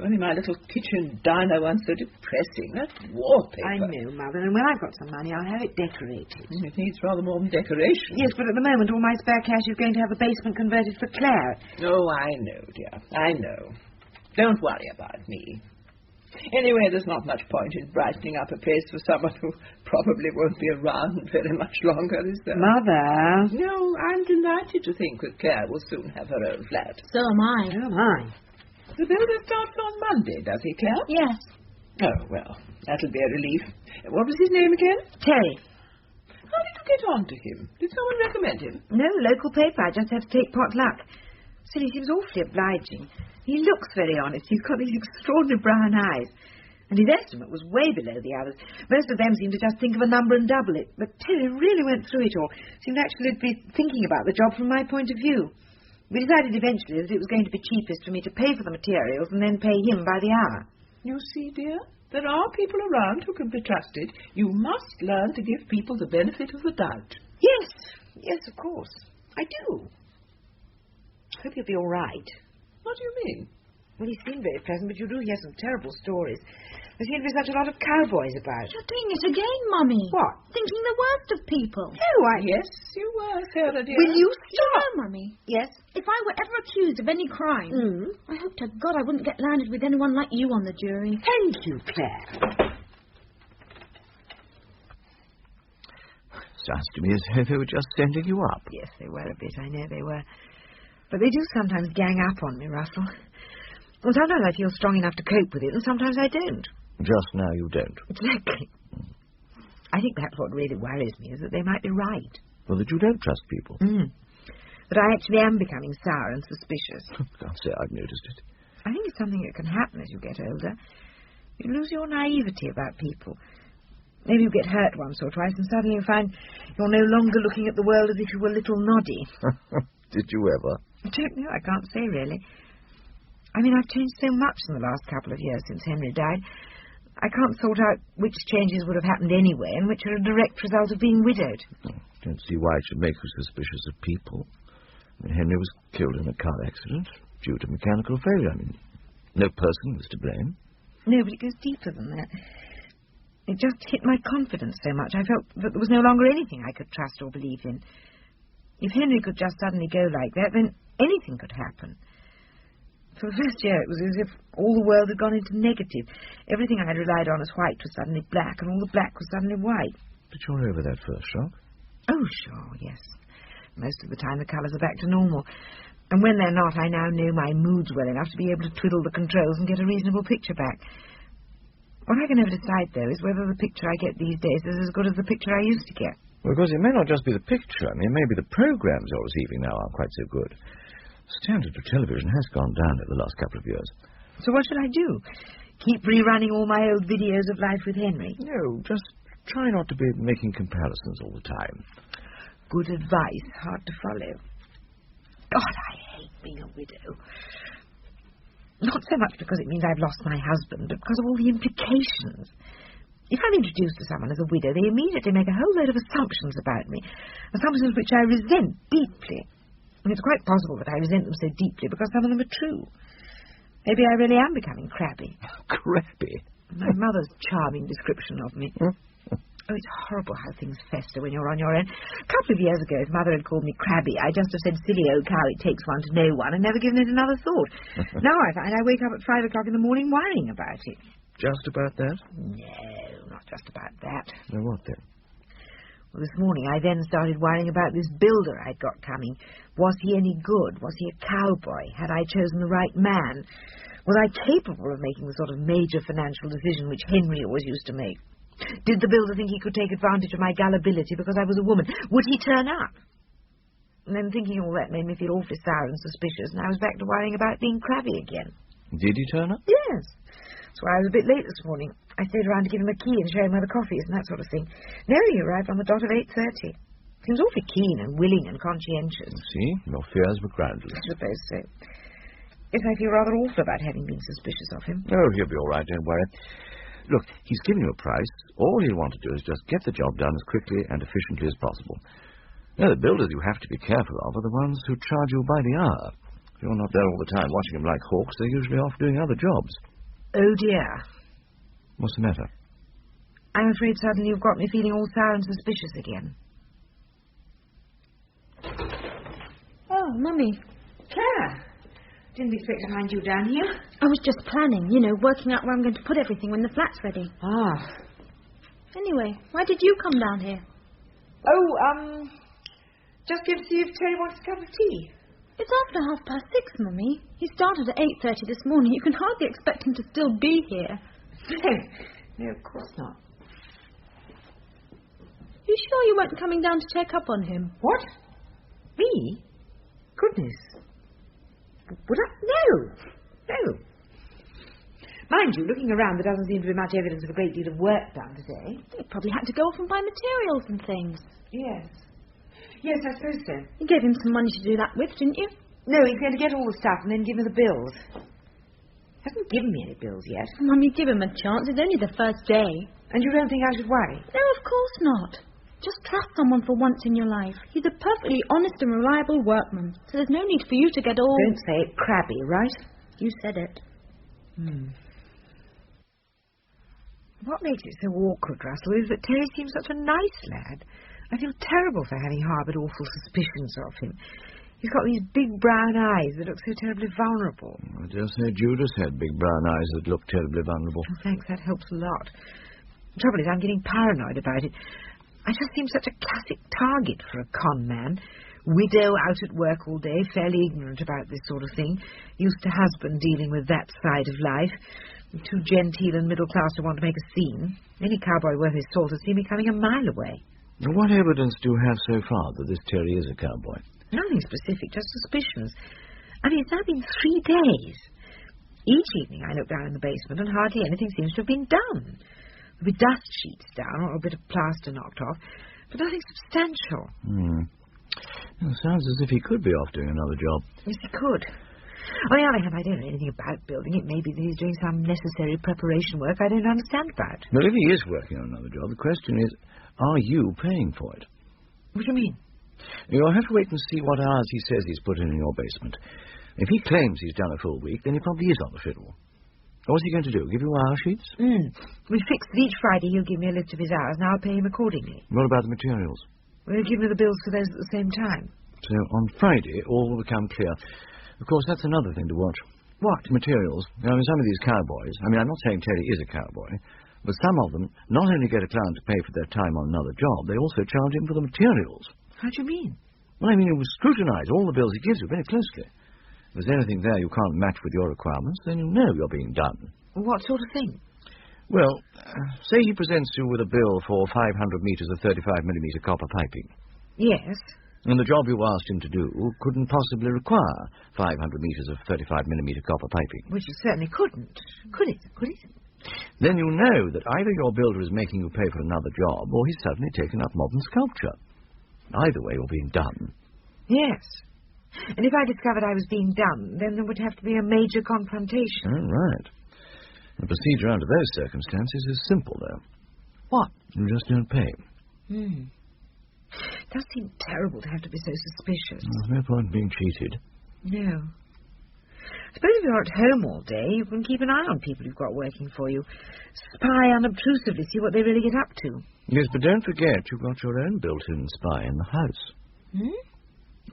Speaker 3: Only my little kitchen diner once so depressing. That wallpaper.
Speaker 2: I know, Mother, and when I've got some money, I'll have it decorated.
Speaker 3: It needs rather more than decoration.
Speaker 2: Yes, but at the moment, all my spare cash is going to have a basement converted for Clare.
Speaker 3: Oh, I know, dear. I know. Don't worry about me. Anyway, there's not much point in brightening up a place for someone who probably won't be around very much longer, is there?
Speaker 2: Mother.
Speaker 3: No, I'm delighted to think that Clare will soon have her own flat.
Speaker 1: So am I.
Speaker 2: So am I.
Speaker 3: The builder starts on Monday, does he, Clare?
Speaker 1: Yes.
Speaker 3: Oh, well, that'll be a relief. What was his name again?
Speaker 2: Terry.
Speaker 3: How did you get on to him? Did someone recommend him?
Speaker 2: No, local paper. I just had to take pot luck. Still, he seems awfully obliging. He looks very honest. He's got these extraordinary brown eyes. And his estimate was way below the others. Most of them seemed to just think of a number and double it. But Terry really went through it all. Seemed actually to be thinking about the job from my point of view. We decided eventually that it was going to be cheapest for me to pay for the materials and then pay him by the hour.
Speaker 3: You see, dear, there are people around who can be trusted. You must learn to give people the benefit of the doubt.
Speaker 2: Yes, of course. I do. I hope you'll be all right.
Speaker 3: What do you mean?
Speaker 2: Well, he seemed very pleasant, but you do hear some terrible stories. There seem to be such a lot of cowboys about.
Speaker 1: You're doing it again, Mummy.
Speaker 2: What?
Speaker 1: Thinking the worst of people.
Speaker 2: No,
Speaker 3: Yes, you were, Sarah, dear.
Speaker 2: Will you
Speaker 1: You
Speaker 2: stop?
Speaker 1: know, Mummy,
Speaker 2: Yes?
Speaker 1: if I were ever accused of any crime, I hope to God I wouldn't get landed with anyone like you on the jury.
Speaker 2: Thank you, Clare.
Speaker 5: Sounds to me as though they were just sending you up.
Speaker 2: Yes, they were a bit. I know they were. But they do sometimes gang up on me, Russell. And sometimes I feel strong enough to cope with it, and sometimes I don't.
Speaker 5: Just now you don't.
Speaker 2: Exactly. I think perhaps what really worries me is that they might be right.
Speaker 5: Well, that you don't trust people.
Speaker 2: That I actually am becoming sour and suspicious.
Speaker 5: Can't say I've noticed it.
Speaker 2: I think it's something that can happen as you get older. You lose your naivety about people. Maybe you get hurt once or twice, and suddenly you find you're no longer looking at the world as if you were little Noddy.
Speaker 5: Did you ever?
Speaker 2: I don't know. I can't say, really. I mean, I've changed so much in the last couple of years since Henry died. I can't sort out which changes would have happened anyway and which are a direct result of being widowed.
Speaker 5: Don't see why it should make you suspicious of people. I mean, Henry was killed in a car accident due to mechanical failure. I mean, no person was to blame.
Speaker 2: No, but it goes deeper than that. It just hit my confidence so much. I felt that there was no longer anything I could trust or believe in. If Henry could just suddenly go like that, then anything could happen. For the first year, it was as if all the world had gone into negative. Everything I had relied on as white was suddenly black, and all the black was suddenly white.
Speaker 5: But you're over that first shock.
Speaker 2: Oh, sure, yes. Most of the time the colours are back to normal. And when they're not, I now know my moods well enough to be able to twiddle the controls and get a reasonable picture back. What I can never decide, though, is whether the picture I get these days is as good as the picture I used to get.
Speaker 5: Well, because it may not just be the picture. I mean, maybe the programmes you're receiving now aren't quite so good. The standard of television has gone down over the last couple of years.
Speaker 2: So what should I do? Keep rerunning all my old videos of life with Henry?
Speaker 5: No, just try not to be making comparisons all the time.
Speaker 2: Good advice, hard to follow. God, I hate being a widow. Not so much because it means I've lost my husband, but because of all the implications. If I'm introduced to someone as a widow, they immediately make a whole load of assumptions about me, assumptions which I resent deeply. And it's quite possible that I resent them so deeply because some of them are true. Maybe I really am becoming crabby.
Speaker 5: Crabby?
Speaker 2: My mother's charming description of me. Oh, it's horrible how things fester when you're on your own. A couple of years ago, if Mother had called me crabby, I just have said, silly old cow, it takes one to know one, and never given it another thought. Now I find I wake up at 5 o'clock in the morning worrying about it.
Speaker 5: Just about that?
Speaker 2: No, not just about that.
Speaker 5: No, what then?
Speaker 2: Well, this morning I then started worrying about this builder I'd got coming. Was he any good? Was he a cowboy? Had I chosen the right man? Was I capable of making the sort of major financial decision which Henry always used to make? Did the builder think he could take advantage of my gullibility because I was a woman? Would he turn up? And then thinking all that made me feel awfully sour and suspicious, and I was back to worrying about being crabby again.
Speaker 5: Did he turn up?
Speaker 2: Yes. That's why I was a bit late this morning. I stayed around to give him a key and show him where the coffee is and that sort of thing. No, he arrived on the dot of 8:30. Seems awfully keen and willing and conscientious.
Speaker 5: See, your fears were groundless.
Speaker 2: I suppose so. Yes, I feel rather awful about having been suspicious of him.
Speaker 5: Oh, he'll be all right, don't worry. Look, he's giving you a price. All he'll want to do is just get the job done as quickly and efficiently as possible. Now, the builders you have to be careful of are the ones who charge you by the hour. If you're not there all the time watching them like hawks, they're usually off doing other jobs.
Speaker 2: Oh, dear.
Speaker 5: What's the matter?
Speaker 2: I'm afraid suddenly you've got me feeling all sour and suspicious again.
Speaker 1: Oh, Mummy.
Speaker 2: Clare! Didn't expect to find you down here.
Speaker 1: I was just planning, working out where I'm going to put everything when the flat's ready.
Speaker 2: Ah.
Speaker 1: Anyway, why did you come down here?
Speaker 2: Oh, just came to see if Terry wants a cup of tea.
Speaker 1: It's after 6:30, Mummy. He started at 8:30 this morning. You can hardly expect him to still be here.
Speaker 2: No, of course not.
Speaker 1: You sure you weren't coming down to check up on him?
Speaker 2: What? Me? Goodness. Would I? No. Mind you, looking around, there doesn't seem to be much evidence of a great deal of work done today.
Speaker 1: He probably had to go off and buy materials and things.
Speaker 2: Yes. Yes, I suppose so.
Speaker 1: You gave him some money to do that with, didn't you?
Speaker 2: No, he's going to get all the stuff and then give me the bills. Hasn't given me any bills yet.
Speaker 1: Mummy, give him a chance. It's only the first day.
Speaker 2: And you don't think I should worry?
Speaker 1: No, of course not. Just trust someone for once in your life. He's a perfectly honest and reliable workman, so there's no need for you to get all...
Speaker 2: Don't say it crabby, right?
Speaker 1: You said it.
Speaker 2: What makes it so awkward, Russell, is that Terry seems such a nice lad. I feel terrible for having harboured awful suspicions of him. He's got these big brown eyes that look so terribly vulnerable.
Speaker 5: I just say Judas had big brown eyes that look terribly vulnerable.
Speaker 2: Oh, thanks, that helps a lot. The trouble is, I'm getting paranoid about it. I just seem such a classic target for a con man. Widow out at work all day, fairly ignorant about this sort of thing. Used to husband dealing with that side of life. Too genteel and middle class to want to make a scene. Any cowboy worth his salt has seen me coming a mile away.
Speaker 5: What evidence do you have so far that this Terry is a cowboy?
Speaker 2: Nothing specific, just suspicions. I mean, it's now been 3 days. Each evening I look down in the basement and hardly anything seems to have been done. There'll be dust sheets down or a bit of plaster knocked off, but nothing substantial.
Speaker 5: It sounds as if he could be off doing another job.
Speaker 2: Yes, he could. On the other hand, I don't know anything about building. It may be that he's doing some necessary preparation work I don't understand about.
Speaker 5: But if he is working on another job, the question is, are you paying for it?
Speaker 2: What do you mean?
Speaker 5: You'll have to wait and see what hours he says he's put in your basement. If he claims he's done a full week, then he probably is on the fiddle. What's he going to do? Give you hour sheets?
Speaker 2: We fixed that each Friday he'll give me a list of his hours, and I'll pay him accordingly.
Speaker 5: What about the materials?
Speaker 2: Well, he'll give me the bills for those at the same time.
Speaker 5: So on Friday, all will become clear. Of course, that's another thing to watch.
Speaker 2: What?
Speaker 5: Materials. Now, some of these cowboys, I'm not saying Terry is a cowboy, but some of them not only get a client to pay for their time on another job, they also charge him for the materials.
Speaker 2: How do you mean?
Speaker 5: Well, I mean, you will scrutinize all the bills he gives you very closely. If there's anything there you can't match with your requirements, then you know you're being done.
Speaker 2: What sort of thing?
Speaker 5: Well, say he presents you with a bill for 500 metres of 35mm copper piping.
Speaker 2: Yes.
Speaker 5: And the job you asked him to do couldn't possibly require 500 metres of 35mm copper piping.
Speaker 2: Which it certainly couldn't. Could it? Could it?
Speaker 5: Then you know that either your builder is making you pay for another job, or he's suddenly taken up modern sculpture. Either way, you're being done.
Speaker 2: Yes. And if I discovered I was being done, then there would have to be a major confrontation.
Speaker 5: Oh, right. The procedure under those circumstances is simple, though.
Speaker 2: What?
Speaker 5: You just don't pay.
Speaker 2: It does seem terrible to have to be so suspicious.
Speaker 5: There's no point in being cheated.
Speaker 2: No. I suppose if you're at home all day, you can keep an eye on people you've got working for you. Spy unobtrusively, see what they really get up to.
Speaker 5: Yes, but don't forget you've got your own built-in spy in the house.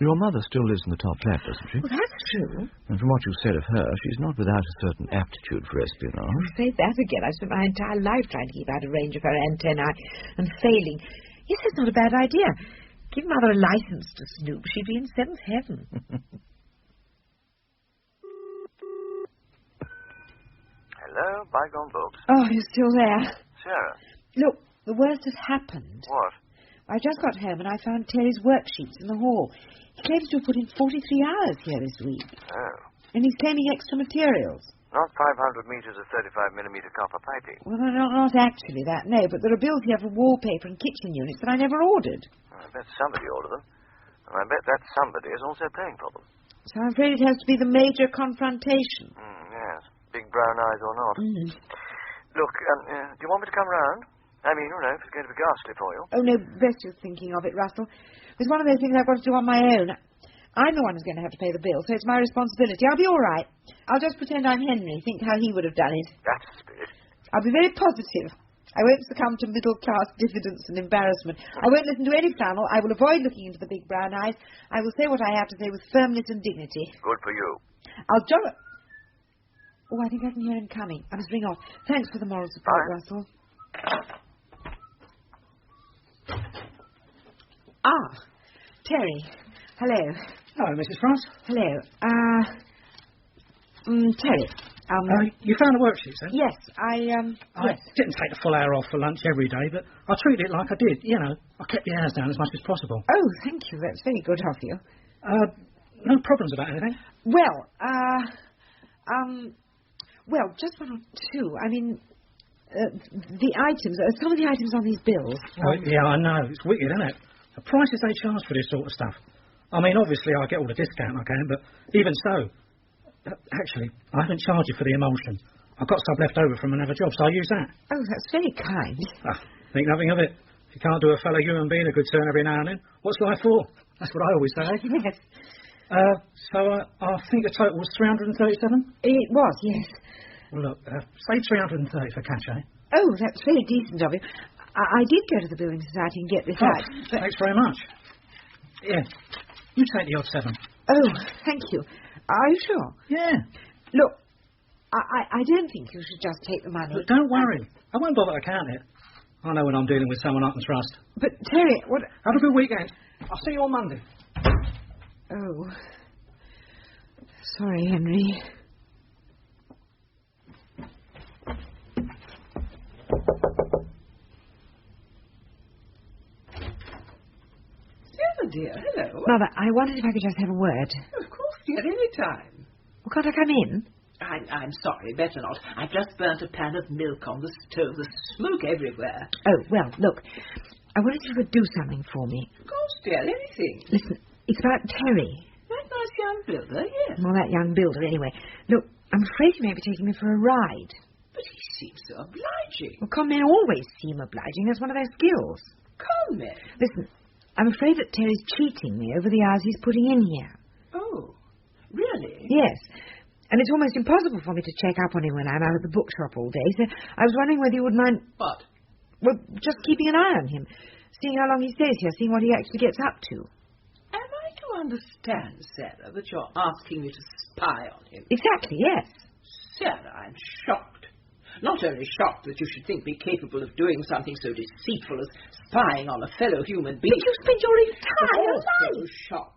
Speaker 5: Your mother still lives in the top flat, doesn't she?
Speaker 2: Well, that's true.
Speaker 5: And from what you said of her, she's not without a certain aptitude for espionage.
Speaker 2: Say that again. I've spent my entire life trying to keep out of range of her antennae and failing. Yes, that's not a bad idea. Give Mother a license to snoop. She'd be in seventh heaven.
Speaker 6: Hello, bygone books.
Speaker 2: Oh, you're still there.
Speaker 6: Sarah.
Speaker 2: Look, the worst has happened.
Speaker 6: What?
Speaker 2: I just got home and I found Terry's worksheets in the hall. He claims to have put in 43 hours here this week.
Speaker 6: Oh.
Speaker 2: And he's claiming extra materials.
Speaker 6: Not 500 metres of 35mm copper piping.
Speaker 2: Well, no, not actually that, no, but there are bills here for wallpaper and kitchen units that I never ordered.
Speaker 6: I bet somebody ordered them. And I bet that somebody is also paying for them.
Speaker 2: So I'm afraid it has to be the major confrontation.
Speaker 6: Yes, big brown eyes or not. Look, do you want me to come round? I mean, you know, if it's going to be ghastly for you.
Speaker 2: Oh, no, best you're thinking of it, Russell. It's one of those things I've got to do on my own. I'm the one who's going to have to pay the bill, so it's my responsibility. I'll be all right. I'll just pretend I'm Henry, think how he would have done it.
Speaker 6: That's the spirit.
Speaker 2: I'll be very positive. I won't succumb to middle-class diffidence and embarrassment. I won't listen to any flannel. I will avoid looking into the big brown eyes. I will say what I have to say with firmness and dignity.
Speaker 6: Good for you.
Speaker 2: I'll jog... Oh, I think I can hear him coming. I must ring off. Thanks for the moral support,
Speaker 6: Bye.
Speaker 2: Russell. Terry. Hello.
Speaker 7: Hello, Mrs. France.
Speaker 2: Hello. Terry.
Speaker 7: You found a worksheet, sir?
Speaker 2: Yes, I
Speaker 7: Yes. Didn't take a full hour off for lunch every day, but I treated it like I did. You know, I kept the hours down as much as possible.
Speaker 2: Oh, thank you. That's very good of you.
Speaker 7: No problems about anything?
Speaker 2: Well, Well, just one or two. I mean, the items, some of the items on these bills.
Speaker 7: Yeah, I know. It's wicked, isn't it? The prices they charge for this sort of stuff. I mean, obviously I get all the discount I can, but even so... Actually, I haven't charged you for the emulsion. I've got some left over from another job, so I'll use that.
Speaker 2: Oh, that's very kind.
Speaker 7: Think nothing of it. If you can't do a fellow human being a good turn every now and then, what's life for? That's what I always say.
Speaker 2: Yes.
Speaker 7: I think the total was 337?
Speaker 2: It was, yes.
Speaker 7: Well, look, say 330 for cash, eh?
Speaker 2: Oh, that's very decent of you. I did go to the Building Society and get this out.
Speaker 7: Thanks very much. Yeah, you take the odd 7.
Speaker 2: Oh, thank you. Are you sure?
Speaker 7: Yeah.
Speaker 2: Look, I don't think you should just take the money.
Speaker 7: But don't worry. I won't bother to count it. I know when I'm dealing with someone I can trust.
Speaker 2: But, Terry, what...
Speaker 7: Have a good weekend. I'll see you on Monday.
Speaker 2: Oh. Sorry, Henry.
Speaker 3: Sarah, dear, hello.
Speaker 2: Mother, I wondered if I could just have a word.
Speaker 3: Of course, dear, any time.
Speaker 2: Well, can't I come in?
Speaker 3: I'm sorry, better not. I've just burnt a pan of milk on the stove. There's smoke everywhere.
Speaker 2: Oh, well, look, I wondered if you could do something for me.
Speaker 3: Of course, dear, anything.
Speaker 2: Listen, it's about Terry.
Speaker 3: That nice young builder, yes.
Speaker 2: Well, that young builder, anyway. Look, I'm afraid he may be taking me for a ride.
Speaker 3: But he seems so obliging.
Speaker 2: Well, con men always seem obliging. That's one of their skills.
Speaker 3: Con men?
Speaker 2: Listen, I'm afraid that Terry's cheating me over the hours he's putting in here.
Speaker 3: Oh, really?
Speaker 2: Yes. And it's almost impossible for me to check up on him when I'm out at the bookshop all day, so I was wondering whether you would mind...
Speaker 3: What?
Speaker 2: Well, just keeping an eye on him, seeing how long he stays here, seeing what he actually gets up to.
Speaker 3: Am I to understand, Sarah, that you're asking me to spy on him?
Speaker 2: Exactly, yes.
Speaker 3: Sarah, I'm shocked. Not only shocked that you should think me capable of doing something so deceitful as spying on a fellow human being...
Speaker 2: But you spent your entire
Speaker 3: also
Speaker 2: life...
Speaker 3: shocked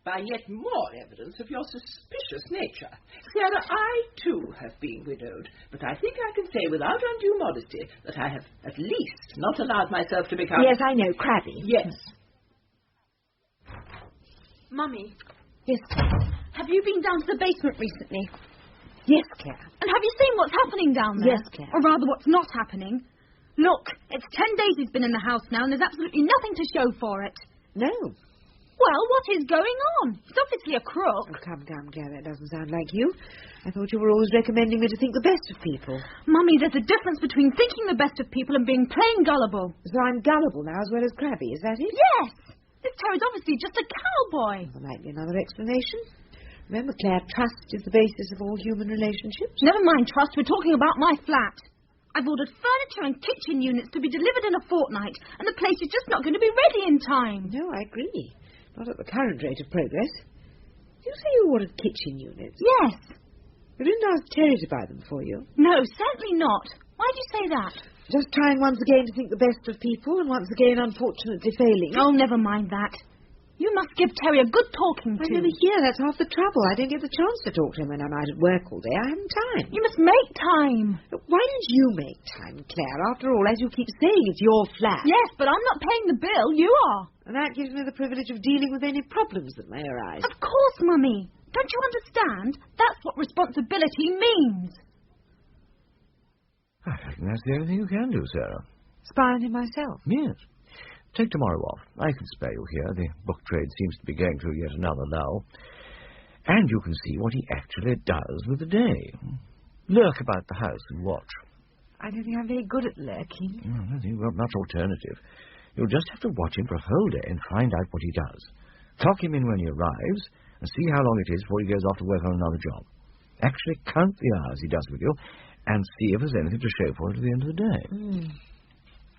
Speaker 3: by yet more evidence of your suspicious nature. Sarah, I, too, have been widowed, but I think I can say without undue modesty that I have at least not allowed myself to become...
Speaker 2: Yes, I know, crabby.
Speaker 3: Yes.
Speaker 1: Mummy.
Speaker 2: Yes,
Speaker 1: Have you been down to the basement recently?
Speaker 2: yes, Claire.
Speaker 1: And have you seen what's happening down there?
Speaker 2: Yes, Claire.
Speaker 1: Or rather, what's not happening? Look, it's 10 days he's been in the house now, and there's absolutely nothing to show for it.
Speaker 2: No.
Speaker 1: Well, what is going on? He's obviously a crook.
Speaker 2: Oh, come, Claire, that doesn't sound like you. I thought you were always recommending me to think the best of people.
Speaker 1: Mummy, there's a difference between thinking the best of people and being plain gullible.
Speaker 2: So I'm gullible now as well as crabby, is that it?
Speaker 1: Yes! This Terry's obviously just a cowboy.
Speaker 2: There might be another explanation. Remember, Claire, trust is the basis of all human relationships.
Speaker 1: Never mind trust, we're talking about my flat. I've ordered furniture and kitchen units to be delivered in a fortnight, and the place is just not going to be ready in time.
Speaker 2: No, I agree. Not at the current rate of progress. Did you say you ordered kitchen units?
Speaker 1: Yes.
Speaker 2: You didn't ask Terry to buy them for you?
Speaker 1: No, certainly not. Why do you say that?
Speaker 2: Just trying once again to think the best of people, and once again, unfortunately, failing.
Speaker 1: Oh, never mind that. You must give Terry a good talking to.
Speaker 2: I'm never here. That's half the trouble. I don't get the chance to talk to him when I'm out at work all day. I haven't time.
Speaker 1: You must make time.
Speaker 2: Why don't you make time, Claire? After all, as you keep saying, it's your flat.
Speaker 1: Yes, but I'm not paying the bill. You are.
Speaker 2: And that gives me the privilege of dealing with any problems that may arise.
Speaker 1: Of course, Mummy. Don't you understand? That's what responsibility means.
Speaker 5: I reckon that's the only thing you can do, Sarah.
Speaker 2: Spy on him myself?
Speaker 5: Yes. Take tomorrow off. I can spare you here. The book trade seems to be going through yet another lull. And you can see what he actually does with the day. Lurk about the house and watch.
Speaker 2: I don't think I'm very good at lurking.
Speaker 5: I don't think you've got much alternative. You'll just have to watch him for a whole day and find out what he does. Clock him in when he arrives and see how long it is before he goes off to work on another job. Actually count the hours he does with you and see if there's anything to show for it at the end of the day.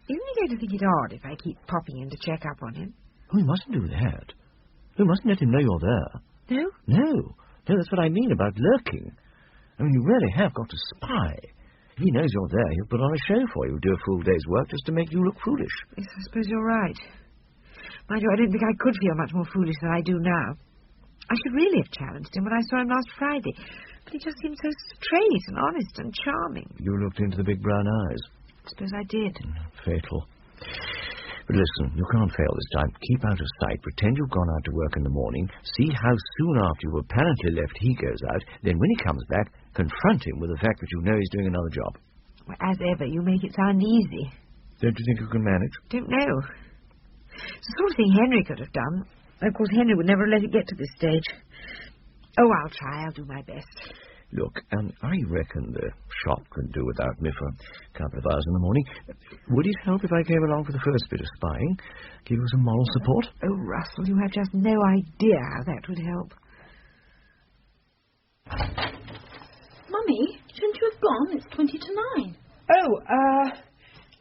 Speaker 2: Isn't he going to think it odd if I keep popping in to check up on him?
Speaker 5: Oh, you mustn't do that. You mustn't let him know you're there.
Speaker 2: No?
Speaker 5: No, that's what I mean about lurking. I mean, you really have got to spy. If he knows you're there, he'll put on a show for you, do a full day's work just to make you look foolish.
Speaker 2: Yes, I suppose you're right. Mind you, I didn't think I could feel much more foolish than I do now. I should really have challenged him when I saw him last Friday, but he just seemed so straight and honest and charming.
Speaker 5: You looked into the big brown eyes.
Speaker 2: I suppose I did.
Speaker 5: Fatal. But listen, you can't fail this time. Keep out of sight. Pretend you've gone out to work in the morning. See how soon after you've apparently left he goes out. Then when he comes back, confront him with the fact that you know he's doing another job.
Speaker 2: Well, as ever, you make it sound easy.
Speaker 5: Don't you think you can manage?
Speaker 2: Don't know. It's the sort of thing Henry could have done. Of course, Henry would never let it get to this stage. Oh, I'll try. I'll do my best.
Speaker 5: Look, I reckon the shop could do without me for a couple of hours in the morning. Would it help if I came along for the first bit of spying? Give you some moral support?
Speaker 2: Oh, Russell, you have just no idea how that would help.
Speaker 1: Mummy, shouldn't you have gone? It's 20 to 9.
Speaker 2: Oh,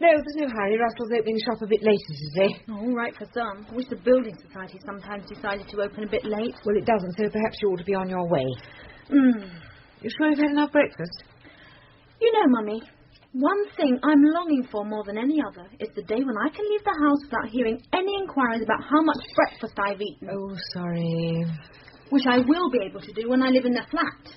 Speaker 2: no, there's no hurry. Russell's opening the shop a bit later today.
Speaker 1: Oh, all right for some. I wish the building society sometimes decided to open a bit late.
Speaker 2: Well, it doesn't, so perhaps you ought to be on your way. You sure you've had enough breakfast?
Speaker 1: You know, Mummy, one thing I'm longing for more than any other is the day when I can leave the house without hearing any inquiries about how much breakfast I've eaten.
Speaker 2: Oh, sorry.
Speaker 1: Which I will be able to do when I live in the flat.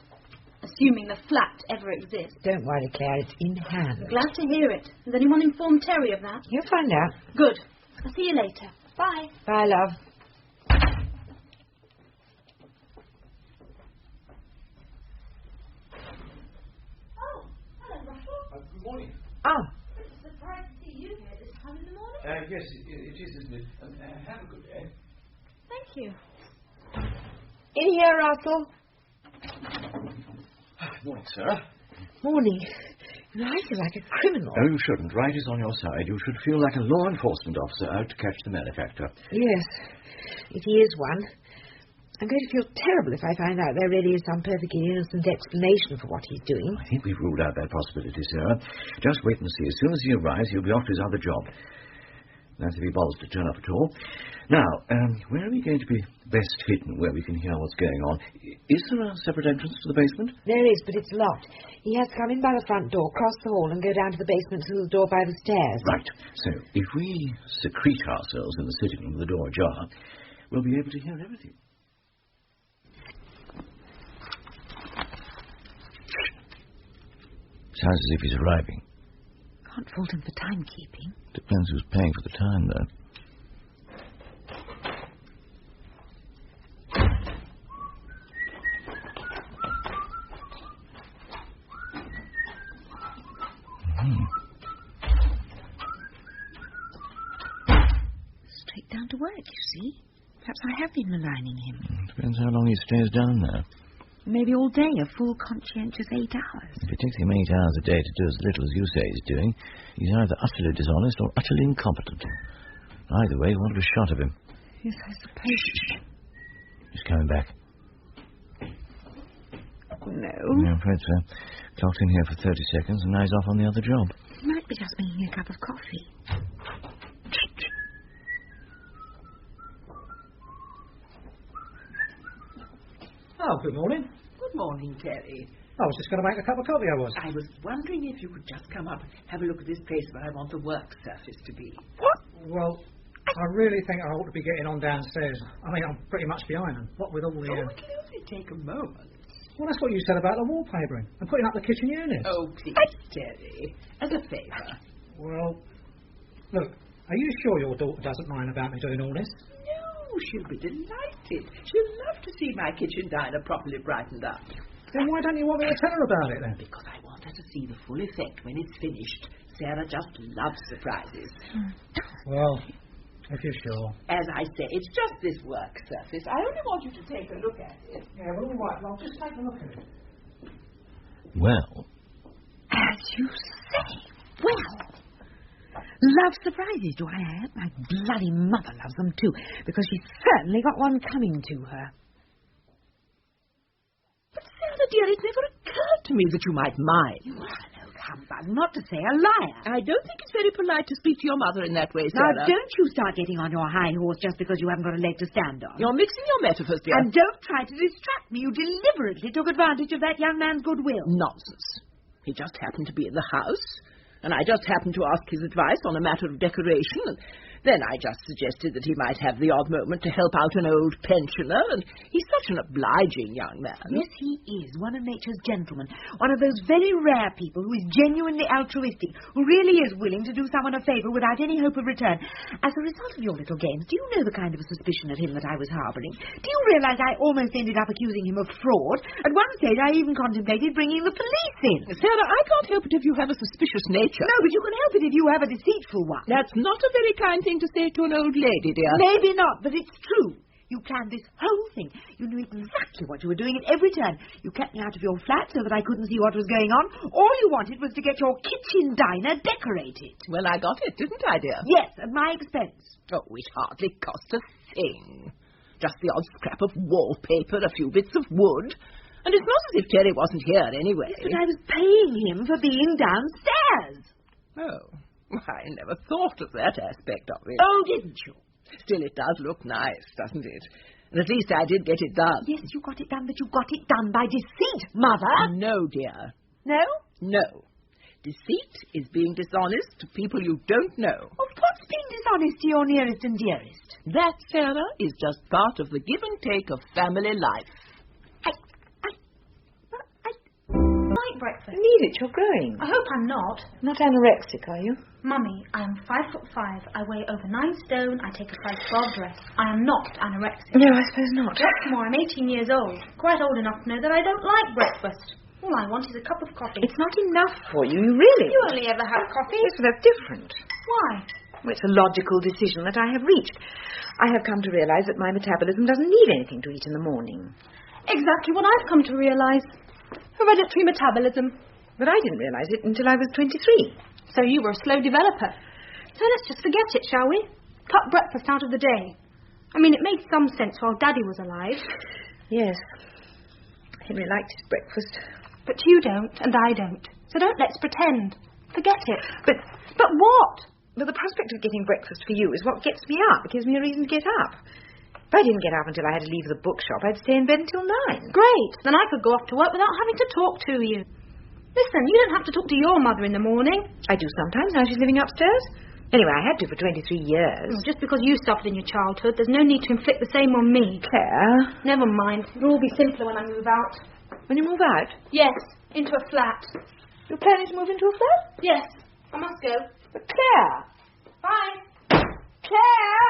Speaker 1: Assuming the flat ever exists.
Speaker 2: Don't worry, Clare, it's in hand.
Speaker 1: Glad to hear it. Has anyone informed Terry of that?
Speaker 2: He'll find out.
Speaker 1: Good. I'll see you later. Bye.
Speaker 2: Bye, love.
Speaker 1: Oh, hello, Russell.
Speaker 5: Good morning.
Speaker 1: It's a surprise to see you here at this time in the morning.
Speaker 5: Yes, it is, isn't it? Have a good day.
Speaker 1: Thank you.
Speaker 2: In here, Russell.
Speaker 5: Morning, Sarah.
Speaker 2: Morning. I feel like a criminal.
Speaker 5: Oh, you shouldn't. Right is on your side. You should feel like a law enforcement officer out to catch the malefactor.
Speaker 2: Yes, if he is one. I'm going to feel terrible if I find out there really is some perfectly innocent explanation for what he's doing.
Speaker 5: I think we've ruled out that possibility, Sarah. Just wait and see. As soon as he arrives, he'll be off to his other job. That's if he bothers to turn up at all. Now, where are we going to be best hidden, where we can hear what's going on? Is there a separate entrance to the basement?
Speaker 2: There is, but it's locked. He has to come in by the front door, cross the hall, and go down to the basement through the door by the stairs.
Speaker 5: Right. So, if we secrete ourselves in the sitting room with the door ajar, we'll be able to hear everything. Sounds as if he's arriving.
Speaker 2: Can't fault him for timekeeping.
Speaker 5: Depends who's paying for the time, though.
Speaker 2: Straight down to work, you see. Perhaps I have been maligning him.
Speaker 5: Depends how long he stays down there.
Speaker 2: Maybe all day, a full conscientious 8 hours.
Speaker 5: If it takes him 8 hours a day to do as little as you say he's doing, he's either utterly dishonest or utterly incompetent. Either way, you want a shot of him.
Speaker 2: Yes, I suppose.
Speaker 5: Shh. He's coming back.
Speaker 2: No.
Speaker 5: I'm afraid so. Clocked in here for 30 seconds and now he's off on the other job.
Speaker 2: He might be just making a cup of coffee.
Speaker 7: Oh, good morning.
Speaker 3: Good morning, Terry.
Speaker 7: I was just going to make a cup of coffee, I was.
Speaker 3: I was wondering if you could just come up and have a look at this place where I want the work surface to be.
Speaker 7: What? Well, I really think I ought to be getting on downstairs. I mean, I'm pretty much behind them. What with all the...
Speaker 3: Oh, it'll only take a moment.
Speaker 7: Well, that's what you said about the wallpapering and putting up the kitchen units.
Speaker 3: Oh, please, Terry. As a favour.
Speaker 7: Well, look, are you sure your daughter doesn't mind about me doing all this?
Speaker 3: No, she'll be delighted. She'll love to see my kitchen diner properly brightened up.
Speaker 7: Then why don't you want me to tell her about it, then?
Speaker 3: Because I want her to see the full effect when it's finished. Sarah just loves surprises.
Speaker 7: Well, if you're sure.
Speaker 3: As I say, it's just this work surface. I only want you to take a look at it.
Speaker 7: Yeah, well, all right. Well, just take a look at it.
Speaker 5: Well,
Speaker 2: As you say. Well, love surprises, do I add? My bloody mother loves them too, because she's certainly got one coming to her.
Speaker 3: But Sarah, dear, it never occurred to me that you might mind.
Speaker 2: You are an old humbug, not to say a liar.
Speaker 3: I don't think it's very polite to speak to your mother in that way,
Speaker 2: Now,
Speaker 3: Sarah.
Speaker 2: don't you start getting on your high horse just because you haven't got a leg to stand on.
Speaker 3: You're mixing your metaphors, dear.
Speaker 2: And don't try to distract me. You deliberately took advantage of that young man's goodwill.
Speaker 3: Nonsense. He just happened to be in the house, and I just happened to ask his advice on a matter of decoration, Then I just suggested that he might have the odd moment to help out an old pensioner, and he's such an obliging young man.
Speaker 2: Yes, he is. One of nature's gentlemen. One of those very rare people who is genuinely altruistic, who really is willing to do someone a favour without any hope of return. As a result of your little games, do you know the kind of a suspicion of him that I was harbouring? Do you realise I almost ended up accusing him of fraud? At one stage, I even contemplated bringing the police in.
Speaker 3: Sarah, I can't help it if you have a suspicious nature.
Speaker 2: No, but you can help it if you have a deceitful one.
Speaker 3: That's not a very kind thing to say to an old lady, dear.
Speaker 2: Maybe not, but it's true. You planned this whole thing. You knew exactly what you were doing at every turn. You kept me out of your flat so that I couldn't see what was going on. All you wanted was to get your kitchen diner decorated.
Speaker 3: Well, I got it, didn't I, dear?
Speaker 2: Yes, at my expense.
Speaker 3: Oh, it hardly cost a thing. Just the odd scrap of wallpaper, a few bits of wood. And it's not as if Terry wasn't here anyway.
Speaker 2: Yes, but I was paying him for being downstairs.
Speaker 3: Oh, I never thought of that aspect of it.
Speaker 2: Oh, didn't you?
Speaker 3: Still, it does look nice, doesn't it? And at least I did get it done.
Speaker 2: Yes, you got it done, but you got it done by deceit, Mother.
Speaker 3: No, dear.
Speaker 2: No?
Speaker 3: No. Deceit is being dishonest to people you don't know.
Speaker 2: Well, what's being dishonest to your nearest and dearest?
Speaker 3: That, Sarah, is just part of the give and take of family life.
Speaker 1: I like breakfast.
Speaker 2: You need it, you're growing.
Speaker 1: I hope I'm not.
Speaker 2: Not anorexic, are you?
Speaker 1: Mummy, I am 5'5". I weigh over 9 stone. I take a size 12 dress. I am not anorexic.
Speaker 2: No, I suppose not.
Speaker 1: What's more, I'm 18 years old. Quite old enough to know that I don't like breakfast. All I want is a cup of coffee.
Speaker 2: It's not enough for you, really.
Speaker 1: You only ever have coffee.
Speaker 2: Yes, but that's different.
Speaker 1: Why?
Speaker 2: Well, it's a logical decision that I have reached. I have come to realise that my metabolism doesn't need anything to eat in the morning.
Speaker 1: Exactly what I've come to realise. Hereditary metabolism.
Speaker 2: But I didn't realise it until I was 23.
Speaker 1: So you were a slow developer. So let's just forget it, shall we? Cut breakfast out of the day. I mean, it made some sense while Daddy was alive.
Speaker 2: Yes. Henry liked his breakfast.
Speaker 1: But you don't, and I don't. So don't let's pretend. Forget it. But what?
Speaker 2: But the prospect of getting breakfast for you is what gets me up. It gives me a reason to get up. If I didn't get up until I had to leave the bookshop, I'd stay in bed until 9.
Speaker 1: Great. Then I could go off to work without having to talk to you. Listen, you don't have to talk to your mother in the morning.
Speaker 2: I do sometimes, now she's living upstairs. Anyway, I had to for 23 years.
Speaker 1: Just because you suffered in your childhood, there's no need to inflict the same on me.
Speaker 2: Claire.
Speaker 1: Never mind. It'll all be simpler when I move out.
Speaker 2: When you move out?
Speaker 1: Yes, into a flat.
Speaker 2: You're planning to move into a flat?
Speaker 1: Yes, I must go.
Speaker 2: But Claire!
Speaker 1: Bye.
Speaker 2: Claire!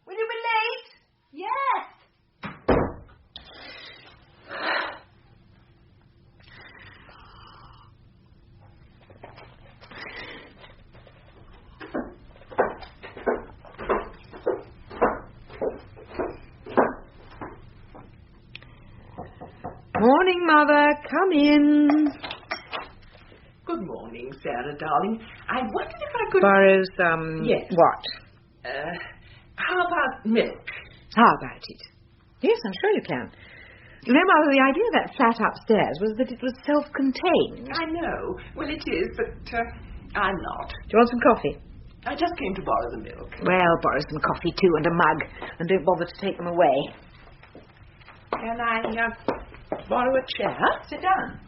Speaker 2: Will you be late?
Speaker 1: Yes.
Speaker 2: Morning, Mother. Come in.
Speaker 3: Good morning, Sarah, darling. I wondered if I could...
Speaker 2: Borrow some...
Speaker 3: Yes.
Speaker 2: What?
Speaker 3: How about milk?
Speaker 2: How about it? Yes, I'm sure you can. You know, Mother, the idea of that flat upstairs was that it was self-contained.
Speaker 3: I know. Well, it is, but I'm not.
Speaker 2: Do you want some coffee?
Speaker 3: I just came to borrow the milk.
Speaker 2: Well, borrow some coffee, too, and a mug. And don't bother to take them away.
Speaker 3: Can I borrow a chair?
Speaker 2: Sit down.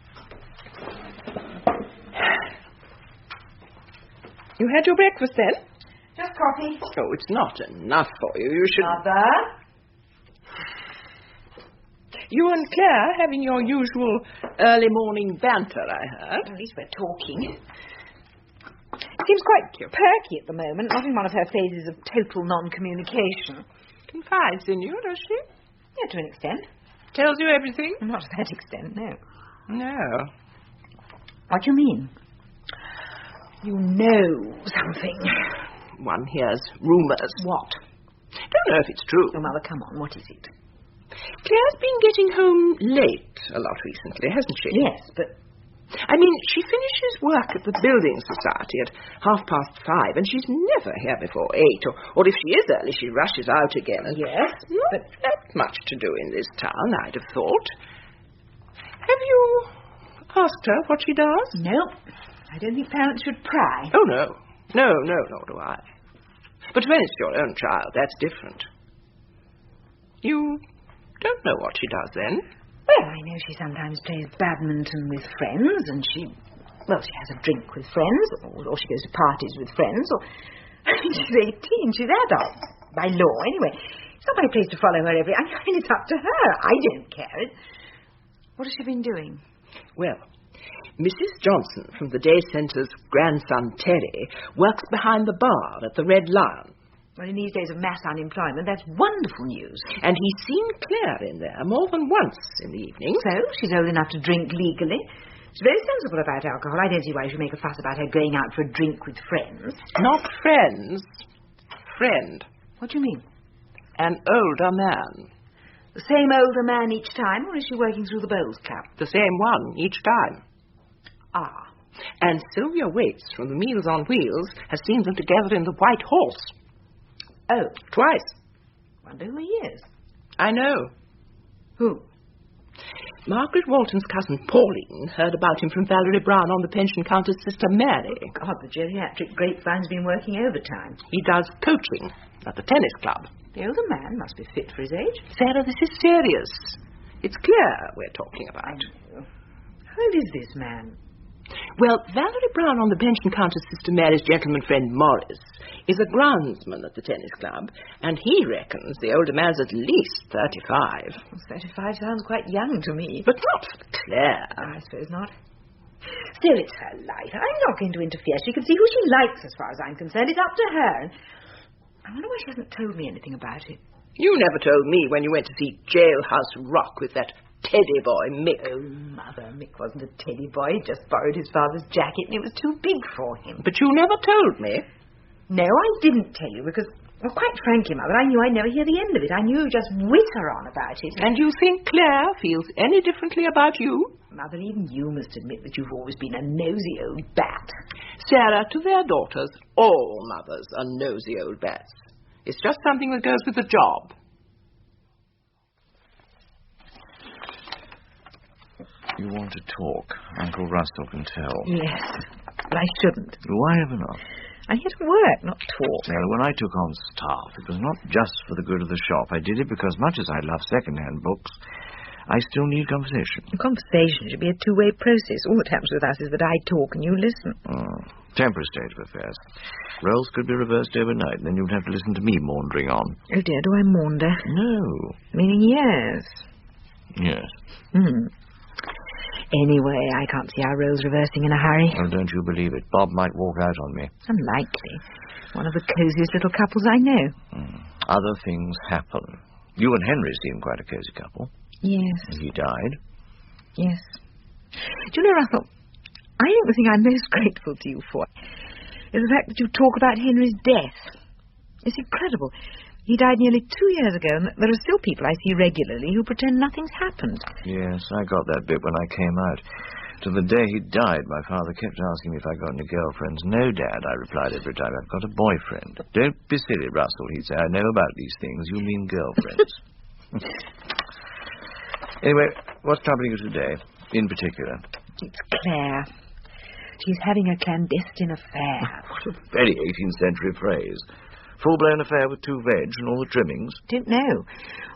Speaker 3: You had your breakfast then?
Speaker 2: Just coffee.
Speaker 3: Oh, it's not enough for you. You should...
Speaker 2: Mother?
Speaker 3: You and Clare having your usual early morning banter, I heard.
Speaker 2: At least we're talking. Seems quite perky at the moment, not in one of her phases of total non-communication.
Speaker 3: Confides in you, does she?
Speaker 2: Yeah, to an extent.
Speaker 3: Tells you everything?
Speaker 2: Not to that extent, no.
Speaker 3: No.
Speaker 2: What do you mean? You know something.
Speaker 3: One hears rumours.
Speaker 2: What?
Speaker 3: Don't know if it's true.
Speaker 2: Oh, Mother, come on, what is it?
Speaker 3: Claire's been getting home late a lot recently, hasn't she?
Speaker 2: Yes, but...
Speaker 3: I mean, she finishes work at the Building Society at 5:30, and she's never here before 8, or if she is early, she rushes out again. And
Speaker 2: yes,
Speaker 3: not that much to do in this town, I'd have thought. Have you asked her what she does?
Speaker 2: No, I don't think parents should pry.
Speaker 3: Oh, no. No, nor do I. But when it's your own child, that's different. You don't know what she does, then?
Speaker 2: Well, I know she sometimes plays badminton with friends, and she has a drink with friends, or she goes to parties with friends, or She's 18. She's adult. By law, anyway. It's not my place to follow her every... I mean, it's up to her. I don't care. What has she been doing?
Speaker 3: Well, Mrs. Johnson from the day centre's grandson Terry works behind the bar at the Red Lion.
Speaker 2: Well, in these days of mass unemployment, that's wonderful news.
Speaker 3: And he's seen Clare in there more than once in the evening.
Speaker 2: So, she's old enough to drink legally. She's very sensible about alcohol. I don't see why she make a fuss about her going out for a drink with friends.
Speaker 3: Not friends. Friend.
Speaker 2: What do you mean?
Speaker 3: An older man.
Speaker 2: The same older man each time, or is she working through the Bowls Club?
Speaker 3: The same one each time.
Speaker 2: Ah.
Speaker 3: And Sylvia Waits from the Meals on Wheels has seen them together in the White Horse.
Speaker 2: Oh.
Speaker 3: Twice.
Speaker 2: Wonder who he is.
Speaker 3: I know.
Speaker 2: Who?
Speaker 3: Margaret Walton's cousin Pauline heard about him from Valerie Brown on the pension counter's sister Mary.
Speaker 2: Oh, God, the geriatric grapevine's been working overtime.
Speaker 3: He does coaching at the tennis club.
Speaker 2: The older man must be fit for his age.
Speaker 3: Sarah, this is serious. It's Clare we're talking about.
Speaker 2: How old is this man?
Speaker 3: Well, Valerie Brown on the pension counter's sister Mary's gentleman friend Morris is a groundsman at the tennis club, and he reckons the older man's at least 35.
Speaker 2: Well, 35 sounds quite young to me.
Speaker 3: But not for Clare.
Speaker 2: I suppose not. Still, it's her life. I'm not going to interfere. She can see who she likes as far as I'm concerned. It's up to her. I wonder why she hasn't told me anything about it.
Speaker 3: You never told me when you went to see Jailhouse Rock with that teddy boy, Mick.
Speaker 2: Oh, Mother, Mick wasn't a teddy boy. He just borrowed his father's jacket and it was too big for him.
Speaker 3: But you never told me.
Speaker 2: No, I didn't tell you because, well, quite frankly, Mother, I knew I'd never hear the end of it. I knew you just witter on about it.
Speaker 3: And you think Clare feels any differently about you?
Speaker 2: Mother, even you must admit that you've always been a nosy old bat.
Speaker 3: Sarah, to their daughters, all mothers are nosy old bats. It's just something that goes with the job.
Speaker 5: You want to talk. Uncle Russell can tell.
Speaker 2: Yes, but I shouldn't.
Speaker 5: Why ever not?
Speaker 2: I'm here to work, not talk.
Speaker 5: Well, when I took on staff, it was not just for the good of the shop. I did it because much as I love second-hand books, I still need conversation.
Speaker 2: Conversation should be a two-way process. All that happens with us is that I talk and you listen.
Speaker 5: Temporary state of affairs. Roles could be reversed overnight, and then you'd have to listen to me maundering on.
Speaker 2: Oh, dear, do I maunder?
Speaker 5: No.
Speaker 2: Meaning yes.
Speaker 5: Yes.
Speaker 2: Anyway, I can't see our roles reversing in a hurry.
Speaker 5: Oh, don't you believe it. Bob might walk out on me.
Speaker 2: Unlikely. One of the cosiest little couples I know.
Speaker 5: Other things happen. You and Henry seem quite a cosy couple.
Speaker 2: Yes.
Speaker 5: He died.
Speaker 2: Yes. Do you know, Russell, I think the thing I'm most grateful to you for is the fact that you talk about Henry's death. It's incredible. He died nearly 2 years ago, and there are still people I see regularly who pretend nothing's happened.
Speaker 5: Yes, I got that bit when I came out. To the day he died, my father kept asking me if I got any girlfriends. No, Dad, I replied every time, I've got a boyfriend. Don't be silly, Russell, he'd say. I know about these things. You mean girlfriends. Anyway, what's troubling you today, in particular?
Speaker 2: It's Clare. She's having a clandestine affair.
Speaker 5: What a very 18th century phrase. Full-blown affair with 2 veg and all the trimmings?
Speaker 2: Don't know.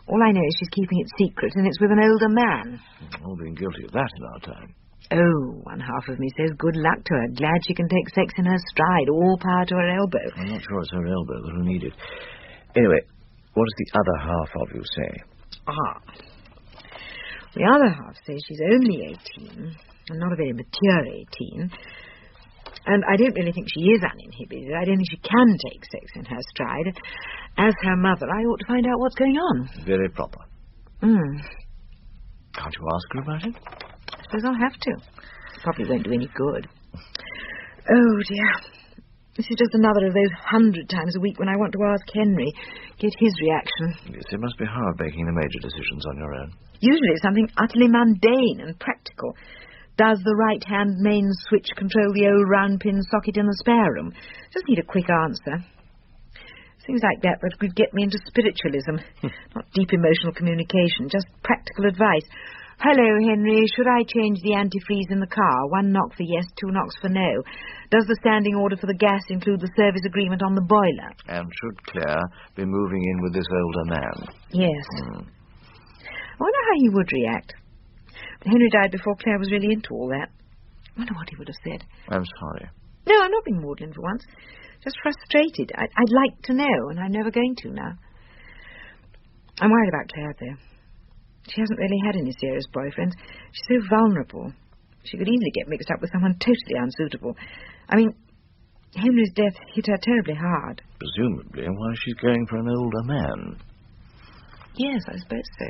Speaker 2: All I know is she's keeping it secret, and it's with an older man.
Speaker 5: All been guilty of that in our time.
Speaker 2: Oh, one half of me says good luck to her. Glad she can take sex in her stride. All power to her elbow.
Speaker 5: I'm not sure it's her elbow that'll need it. Anyway, what does the other half of you say?
Speaker 2: The other half says she's only 18, and not a very mature 18. And I don't really think she is uninhibited. I don't think she can take sex in her stride. As her mother, I ought to find out what's going on.
Speaker 5: Very proper.
Speaker 2: Can't
Speaker 5: you ask her about it?
Speaker 2: I suppose I'll have to. Probably won't do any good. Oh, dear. This is just another of those 100 times a week when I want to ask Henry, get his reaction.
Speaker 5: Yes, it must be hard making the major decisions on your own.
Speaker 2: Usually it's something utterly mundane and practical. Does the right-hand main switch control the old round-pin socket in the spare room? Just need a quick answer. Things like that would get me into spiritualism. Not deep emotional communication, just practical advice. Hello, Henry, should I change the antifreeze in the car? 1 knock for yes, 2 knocks for no. Does the standing order for the gas include the service agreement on the boiler?
Speaker 5: And should Clare be moving in with this older man?
Speaker 2: Yes. I wonder how he would react. Henry died before Clare was really into all that. I wonder what he would have said.
Speaker 5: I'm sorry.
Speaker 2: No, I'm not being maudlin for once. Just frustrated. I'd like to know, and I'm never going to now. I'm worried about Clare, though. She hasn't really had any serious boyfriends. She's so vulnerable. She could easily get mixed up with someone totally unsuitable. I mean, Henry's death hit her terribly hard.
Speaker 5: Presumably while she's going for an older man.
Speaker 2: Yes, I suppose so.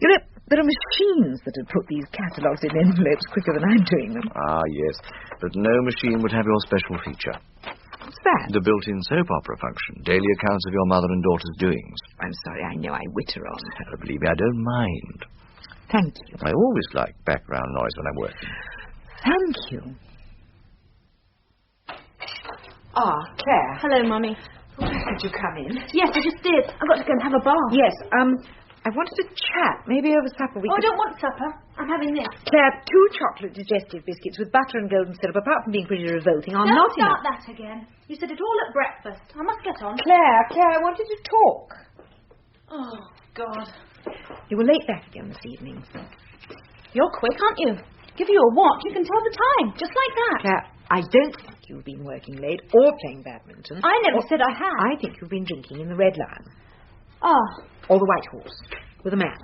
Speaker 2: You know, there are machines that would put these catalogues in envelopes quicker than I'm doing them.
Speaker 5: Ah, yes, but no machine would have your special feature.
Speaker 2: What's that?
Speaker 5: The built-in soap opera function. Daily accounts of your mother and daughter's doings.
Speaker 2: I'm sorry, I know I witter on.
Speaker 5: Believe me, I don't mind.
Speaker 2: Thank you.
Speaker 5: I always like background noise when I'm working.
Speaker 2: Thank you. Ah, Clare.
Speaker 1: Hello, Mummy.
Speaker 2: Did you come in?
Speaker 1: Yes, I just did. I've got to go and have a bath.
Speaker 2: Yes, I wanted to chat. Maybe over supper we
Speaker 1: I
Speaker 2: could...
Speaker 1: don't want supper. I'm having this.
Speaker 2: Clare, 2 chocolate digestive biscuits with butter and golden syrup, apart from being pretty revolting, are
Speaker 1: Don't
Speaker 2: not
Speaker 1: start
Speaker 2: enough.
Speaker 1: that again. You said it all at breakfast. I must get on.
Speaker 2: Clare, I wanted to talk.
Speaker 1: Oh, God.
Speaker 2: You were late back again this evening.
Speaker 1: You're quick, aren't you? Give you a watch, you can tell the time, just like that.
Speaker 2: Clare, I don't think you've been working late or playing badminton.
Speaker 1: I never said I had.
Speaker 2: I think you've been drinking in the Red Lion.
Speaker 1: Oh.
Speaker 2: Or the White Horse. With a man.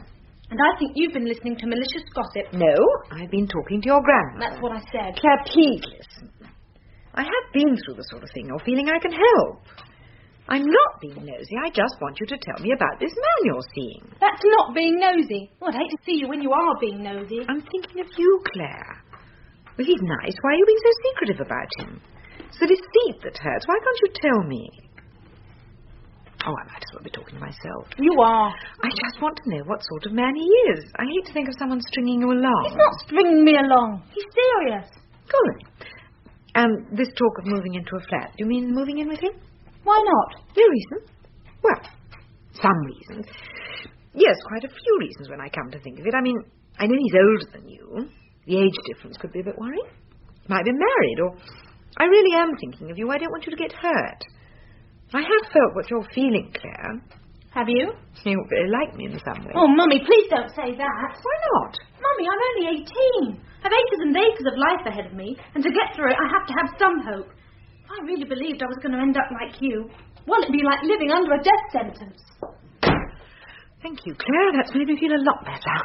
Speaker 1: And I think you've been listening to malicious gossip.
Speaker 2: No, I've been talking to your grandmother.
Speaker 1: That's what I said.
Speaker 2: Clare, please listen. I have been through the sort of thing you're feeling I can help. I'm not being nosy. I just want you to tell me about this man you're seeing.
Speaker 1: That's not being nosy. Well, I'd hate to see you when you are being nosy.
Speaker 2: I'm thinking of you, Clare. Well, he's nice. Why are you being so secretive about him? It's the deceit that hurts. Why can't you tell me? Oh, I might as well be talking to myself.
Speaker 1: You are.
Speaker 2: I just want to know what sort of man he is. I hate to think of someone stringing you along.
Speaker 1: He's not stringing me along. He's serious.
Speaker 2: Good. And this talk of moving into a flat, do you mean moving in with him?
Speaker 1: Why not?
Speaker 2: No reason. Well, some reasons. Yes, quite a few reasons when I come to think of it. I mean, I know he's older than you. The age difference could be a bit worrying. He might be married, or... I really am thinking of you. I don't want you to get hurt. I have felt what you're feeling, Clare.
Speaker 1: Have you?
Speaker 2: You very like me in some way.
Speaker 1: Oh, Mummy, please don't say that.
Speaker 2: Why not?
Speaker 1: Mummy, I'm only 18. I've acres and acres of life ahead of me, and to get through it, I have to have some hope. If I really believed I was going to end up like you, well, it'd be like living under a death sentence.
Speaker 2: Thank you, Clare. That's made me feel a lot better.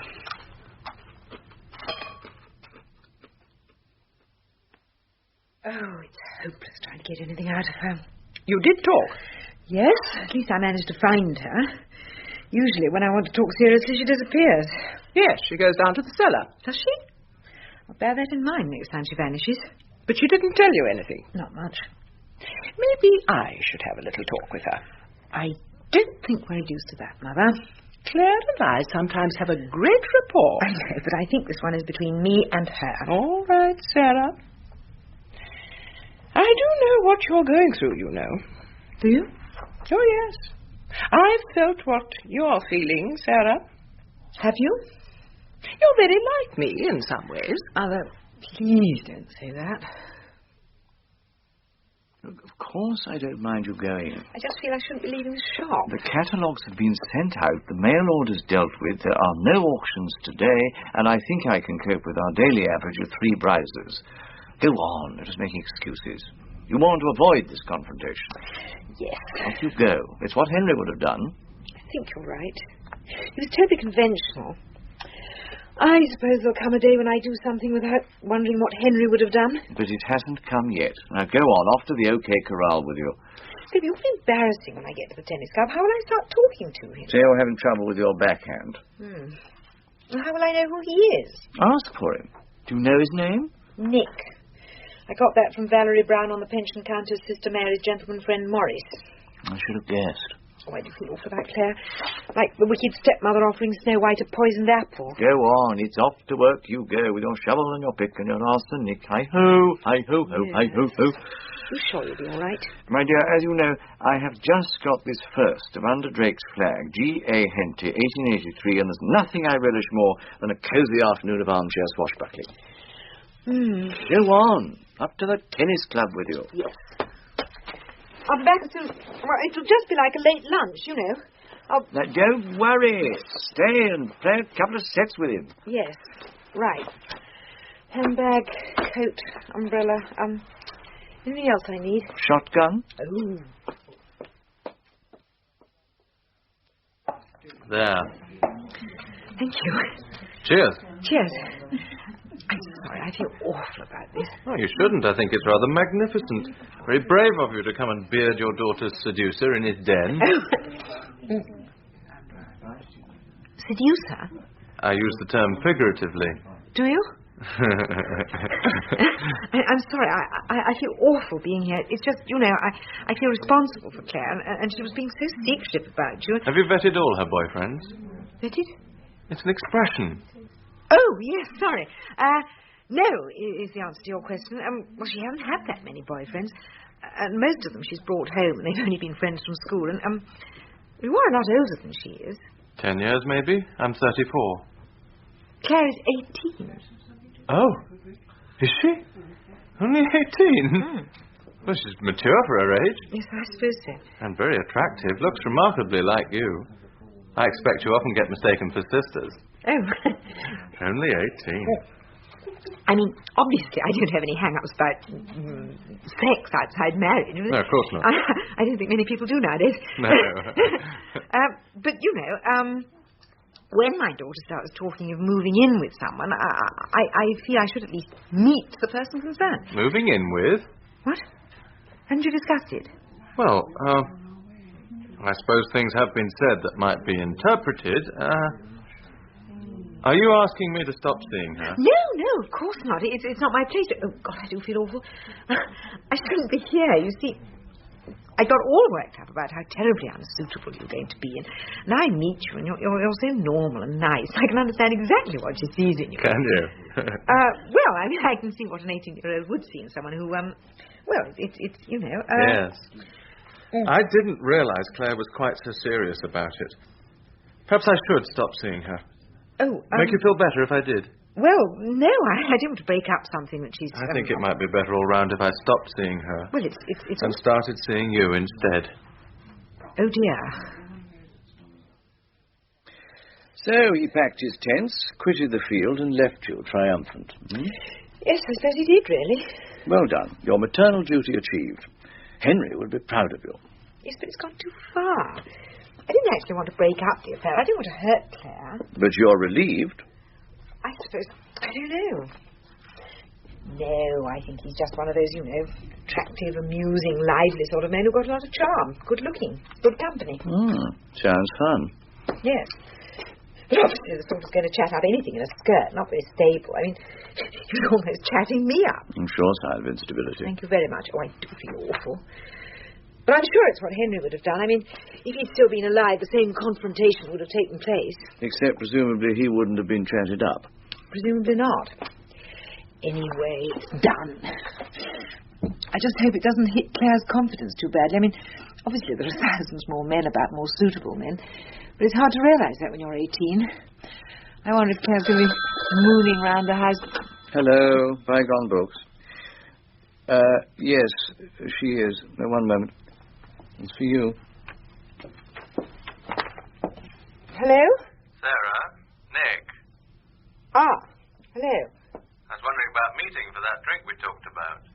Speaker 2: Oh, it's hopeless trying to get anything out of her.
Speaker 3: You did talk?
Speaker 2: Yes, at least I managed to find her. Usually when I want to talk seriously, she disappears.
Speaker 3: Yes, she goes down to the cellar.
Speaker 2: Does she? I'll bear that in mind next time she vanishes.
Speaker 3: But she didn't tell you anything.
Speaker 2: Not much.
Speaker 3: Maybe I should have a little talk with her.
Speaker 2: I don't think we're used to that, Mother.
Speaker 3: Clare and I sometimes have a great rapport.
Speaker 2: I know, but I think this one is between me and her.
Speaker 3: All right, Sarah. I do know what you're going through, you know.
Speaker 2: Do you?
Speaker 3: Oh, yes. I've felt what you're feeling, Sarah.
Speaker 2: Have you?
Speaker 3: You're very like me in some ways.
Speaker 2: Mother, please don't say that.
Speaker 5: Look, of course I don't mind you going.
Speaker 2: I just feel I shouldn't be leaving the shop.
Speaker 5: The catalogues have been sent out, the mail orders dealt with, there are no auctions today, and I think I can cope with our daily average of 3 prizes. Go on, let us make excuses. You want to avoid this confrontation.
Speaker 2: Yes.
Speaker 5: Off you go. It's what Henry would have done.
Speaker 2: I think you're right. He was totally conventional. I suppose there'll come a day when I do something without wondering what Henry would have done.
Speaker 5: But it hasn't come yet. Now go on, off to the OK Corral with you.
Speaker 2: It'll be awfully embarrassing when I get to the tennis club. How will I start talking to him?
Speaker 5: Say you're having trouble with your backhand.
Speaker 2: Well, how will I know who he is?
Speaker 5: Ask for him. Do you know his name?
Speaker 2: Nick. I got that from Valerie Brown on the pension counter's Sister Mary's gentleman friend Morris.
Speaker 5: I should have guessed.
Speaker 2: Oh, I do feel awful about Clare. Like the wicked stepmother offering Snow White a poisoned apple.
Speaker 5: Go on, it's off to work you go with your shovel and your pick and your arsenic. Nick. Hi-ho, hi-ho, ho, hi-ho-ho.
Speaker 2: You sure you'll be all right?
Speaker 5: My dear, as you know, I have just got this first of Under Drake's Flag, G.A. Henty, 1883, and there's nothing I relish more than a cosy afternoon of armchair swashbuckling. Go on, up to the tennis club with you.
Speaker 2: Yes. I'll be back as soon... Well, it'll just be like a late lunch, you know.
Speaker 5: Now, don't worry. Stay and play a couple of sets with him.
Speaker 2: Yes, right. Handbag, coat, umbrella, anything else I need?
Speaker 5: Shotgun?
Speaker 2: Oh.
Speaker 8: There.
Speaker 2: Thank you.
Speaker 8: Cheers.
Speaker 2: Cheers. I'm sorry, I feel awful about this.
Speaker 8: Oh, you shouldn't. I think it's rather magnificent. Very brave of you to come and beard your daughter's seducer in his den.
Speaker 2: Seducer?
Speaker 8: I use the term figuratively.
Speaker 2: Do you? I'm sorry, I feel awful being here. It's just, I feel responsible for Clare, and she was being so secretive about you.
Speaker 8: Have you vetted all her boyfriends?
Speaker 2: Vetted?
Speaker 8: It's an expression.
Speaker 2: Oh, yes, sorry. No, is the answer to your question. Well, she hasn't had that many boyfriends. And most of them she's brought home, and they've only been friends from school. And you are a lot older than she is.
Speaker 8: 10 years, maybe? I'm 34.
Speaker 2: Clare is 18.
Speaker 8: Oh, is she? Only 18? Well, she's mature for her age.
Speaker 2: Yes, I suppose so.
Speaker 8: And very attractive. Looks remarkably like you. I expect you often get mistaken for sisters.
Speaker 2: Oh.
Speaker 8: Only 18.
Speaker 2: I mean, obviously, I don't have any hang-ups about sex outside marriage.
Speaker 8: No, of course not.
Speaker 2: I don't think many people do nowadays.
Speaker 8: No.
Speaker 2: But, when my daughter starts talking of moving in with someone, I feel I should at least meet the person concerned.
Speaker 8: Moving in with?
Speaker 2: What? Haven't you discussed it?
Speaker 8: Well, I suppose things have been said that might be interpreted. Are you asking me to stop seeing her?
Speaker 2: No, of course not. It's not my place to... Oh, God, I do feel awful. I shouldn't be here, you see. I got all worked up about how terribly unsuitable you're going to be, and I meet you, and you're so normal and nice. I can understand exactly what she sees in you.
Speaker 8: Can you?
Speaker 2: Well, I mean, I can see what an 18-year-old would see in someone who, it's
Speaker 8: Yes. I didn't realise Claire was quite so serious about it. Perhaps I should stop seeing her.
Speaker 2: Oh,
Speaker 8: Make you feel better if I did?
Speaker 2: Well, no, I didn't want to break up something that she's...
Speaker 8: I think it might be better all round if I stopped seeing her.
Speaker 2: Well, it's...
Speaker 8: And started seeing you instead.
Speaker 2: Oh, dear.
Speaker 5: So he packed his tents, quitted the field, and left you triumphant.
Speaker 2: Yes, I suppose he did, really.
Speaker 5: Well done. Your maternal duty achieved. Henry would be proud of you.
Speaker 2: Yes, but it's gone too far. I didn't actually want to break up the affair. I didn't want to hurt Clare.
Speaker 5: But you're relieved.
Speaker 2: I suppose... I don't know. No, I think he's just one of those, attractive, amusing, lively sort of men who got a lot of charm. Good-looking. Good company.
Speaker 5: Sounds fun.
Speaker 2: Yes. But obviously the sort who's going to chat up anything in a skirt, not very stable. I mean, you're almost chatting me up.
Speaker 5: I'm sure sign of instability.
Speaker 2: Thank you very much. Oh, I do feel awful. But I'm sure it's what Henry would have done. I mean, if he'd still been alive, the same confrontation would have taken place.
Speaker 5: Except presumably he wouldn't have been chatted up.
Speaker 2: Presumably not. Anyway, it's done. I just hope it doesn't hit Clare's confidence too badly. I mean, obviously there are thousands more men about, more suitable men. But it's hard to realise that when you're 18. I wonder if Clare's going to be mooning round the house.
Speaker 5: Hello, bygone books. Yes, she is. One moment. It's for you.
Speaker 2: Hello?
Speaker 8: Sarah? Nick?
Speaker 2: Ah, hello.
Speaker 8: I was wondering about meeting for that drink we talked about.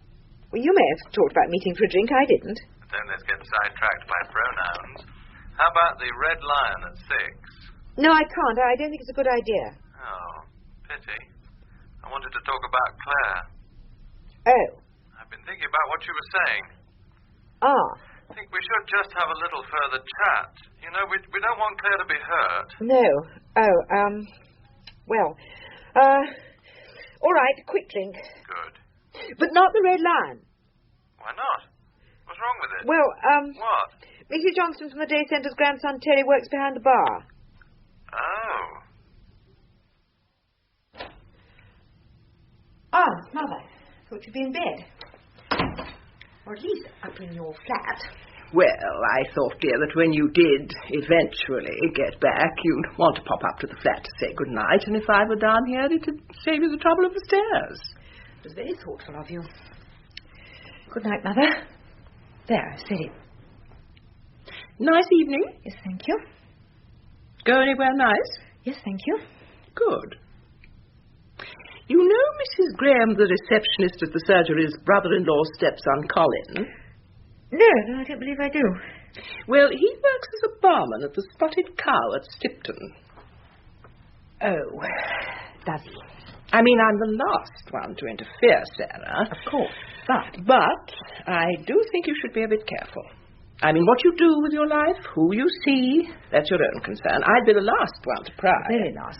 Speaker 2: Well, you may have talked about meeting for a drink. I didn't.
Speaker 8: But don't let's get sidetracked by pronouns. How about the Red Lion at 6?
Speaker 2: No, I can't. I don't think it's a good idea.
Speaker 8: Oh, pity. I wanted to talk about Clare.
Speaker 2: Oh.
Speaker 8: I've been thinking about what you were saying.
Speaker 2: Ah.
Speaker 8: I think we should just have a little further chat. We don't want Clare to be hurt.
Speaker 2: No. Oh, well, all right, quick drink.
Speaker 8: Good.
Speaker 2: But not the Red Lion.
Speaker 8: Why not? What's wrong with it?
Speaker 2: Well,
Speaker 8: What?
Speaker 2: Mrs. Johnston from the day centre's grandson Terry works behind the bar.
Speaker 8: Oh.
Speaker 2: Ah, Mother. Thought you'd be in bed. Or at least up in your flat.
Speaker 3: Well, I thought, dear, that when you did eventually get back, you'd want to pop up to the flat to say good night, and if I were down here, it'd save you the trouble of the stairs.
Speaker 2: It was very thoughtful of you. Good night, Mother. There, I've said it.
Speaker 3: Nice evening.
Speaker 2: Yes, thank you.
Speaker 3: Go anywhere nice?
Speaker 2: Yes, thank you.
Speaker 3: Good. You know, Mrs. Graham the receptionist at the surgery's brother-in-law's stepson, Colin?
Speaker 2: No, I don't believe I do.
Speaker 3: Well, he works as a barman at the Spotted Cow at Stipton.
Speaker 2: Oh, does he?
Speaker 3: I mean, I'm the last one to interfere, Sarah.
Speaker 2: Of course,
Speaker 3: But I do think you should be a bit careful. I mean, what you do with your life, who you see, that's your own concern. I'd be the last one to pry.
Speaker 2: Very last,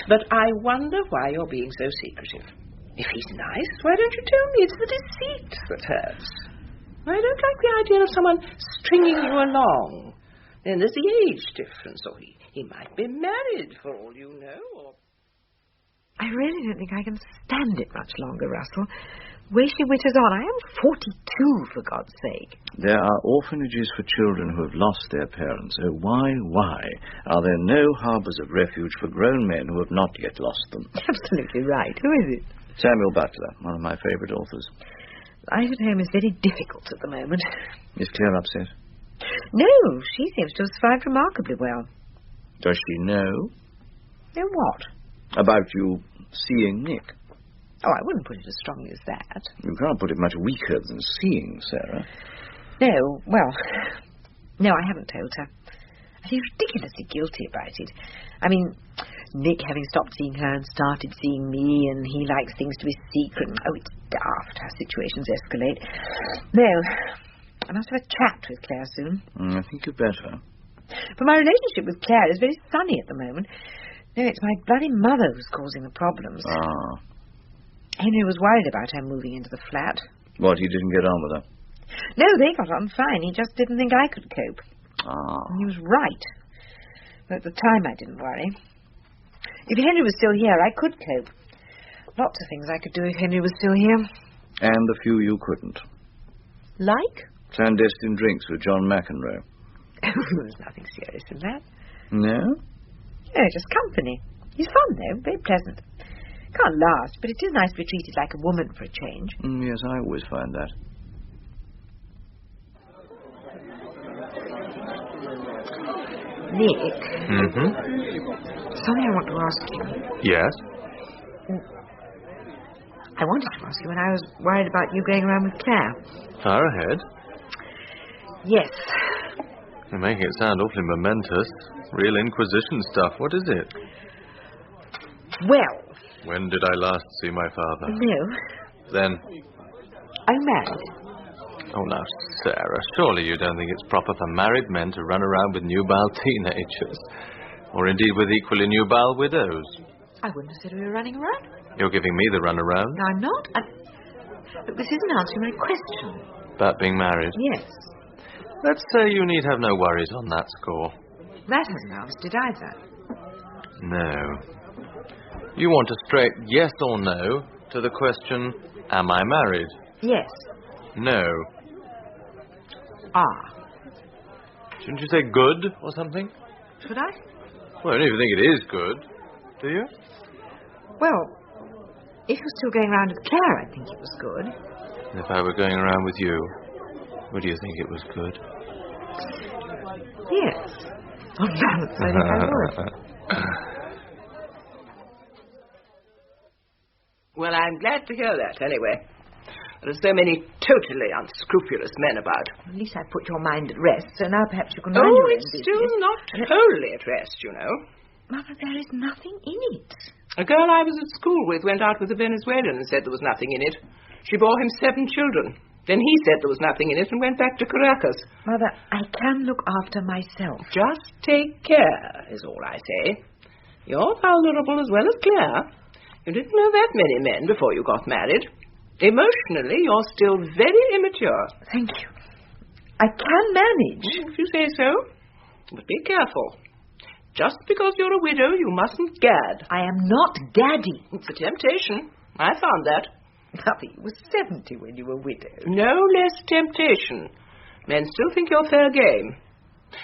Speaker 3: But I wonder why you're being so secretive. If he's nice, why don't you tell me? It's the deceit that hurts. I don't like the idea of someone stringing you along. Then there's the age difference, or he might be married for all you know, or...
Speaker 2: I really don't think I can stand it much longer, Russell. The way she witters on. I am 42, for God's sake.
Speaker 5: There are orphanages for children who have lost their parents. Oh, why are there no harbours of refuge for grown men who have not yet lost them?
Speaker 2: Absolutely right. Who is it?
Speaker 5: Samuel Butler, one of my favourite authors.
Speaker 2: Life at home is very difficult at the moment.
Speaker 5: Is Clare upset?
Speaker 2: No, she seems to have survived remarkably well.
Speaker 5: Does she know?
Speaker 2: Know what?
Speaker 5: About you seeing Nick.
Speaker 2: Oh, I wouldn't put it as strongly as that.
Speaker 5: You can't put it much weaker than seeing, Sarah.
Speaker 2: No, I haven't told her. I feel ridiculously guilty about it. I mean, Nick having stopped seeing her and started seeing me, and he likes things to be secret. Oh, it's daft how situations escalate. No, I must have a chat with Clare soon.
Speaker 5: I think you'd better.
Speaker 2: But my relationship with Clare is very sunny at the moment. No, it's my bloody mother who's causing the problems.
Speaker 5: Ah.
Speaker 2: Henry was worried about her moving into the flat.
Speaker 5: What, he didn't get on with her?
Speaker 2: No, they got on fine. He just didn't think I could cope.
Speaker 5: Ah.
Speaker 2: And he was right. But at the time I didn't worry. If Henry was still here, I could cope. Lots of things I could do if Henry was still here.
Speaker 5: And a few you couldn't.
Speaker 2: Like?
Speaker 5: Clandestine drinks with John McEnroe.
Speaker 2: There's nothing serious in that.
Speaker 5: No?
Speaker 2: No, just company. He's fun, though. Very pleasant. Can't last, but it is nice to be treated like a woman for a change.
Speaker 5: Yes, I always find that.
Speaker 2: Nick.
Speaker 8: Mm-hmm.
Speaker 2: Something I want to ask you.
Speaker 8: Yes?
Speaker 2: I wanted to ask you when I was worried about you going around with Clare.
Speaker 8: Far ahead.
Speaker 2: Yes.
Speaker 8: You're making it sound awfully momentous. Real Inquisition stuff. What is it?
Speaker 2: Well.
Speaker 8: When did I last see my father?
Speaker 2: No.
Speaker 8: Then?
Speaker 2: I'm married.
Speaker 8: Oh, now, Sarah, surely you don't think it's proper for married men to run around with nubile teenagers. Or indeed with equally nubile widows.
Speaker 2: I wouldn't have said we were running around.
Speaker 8: You're giving me the runaround.
Speaker 2: No, I'm not. Look, this isn't answering my question.
Speaker 8: About being married?
Speaker 2: Yes.
Speaker 8: Let's say you need have no worries on that score.
Speaker 2: That hasn't answered it either.
Speaker 8: No. You want a straight yes or no to the question, am I married?
Speaker 2: Yes.
Speaker 8: No.
Speaker 2: Ah.
Speaker 8: Shouldn't you say good or something?
Speaker 2: Should I?
Speaker 8: Well, I don't even think it is good. Do you?
Speaker 2: Well, if you're still going around with Clare, I think it was good.
Speaker 8: If I were going around with you, would you think it was good?
Speaker 2: Yes. On balance, I think I would.
Speaker 3: Well, I'm glad to hear that, anyway. There are so many totally unscrupulous men about.
Speaker 2: At least I put your mind at rest, so now perhaps you can
Speaker 3: Oh,
Speaker 2: mind your own
Speaker 3: it's
Speaker 2: business.
Speaker 3: still not wholly at rest, you know.
Speaker 2: Mother, there is nothing in it.
Speaker 3: A girl I was at school with went out with a Venezuelan and said there was nothing in it. She bore him 7 children. Then he said there was nothing in it and went back to Caracas.
Speaker 2: Mother, I can look after myself.
Speaker 3: Just take care, is all I say. You're vulnerable as well as Clare. You didn't know that many men before you got married. Emotionally, you're still very immature.
Speaker 2: Thank you. I can manage.
Speaker 3: If you say so. But be careful. Just because you're a widow, you mustn't gad.
Speaker 2: I am not gadding.
Speaker 3: It's a temptation. I found that.
Speaker 2: Mother, you were 70 when you were widowed.
Speaker 3: No less temptation. Men still think you're fair game.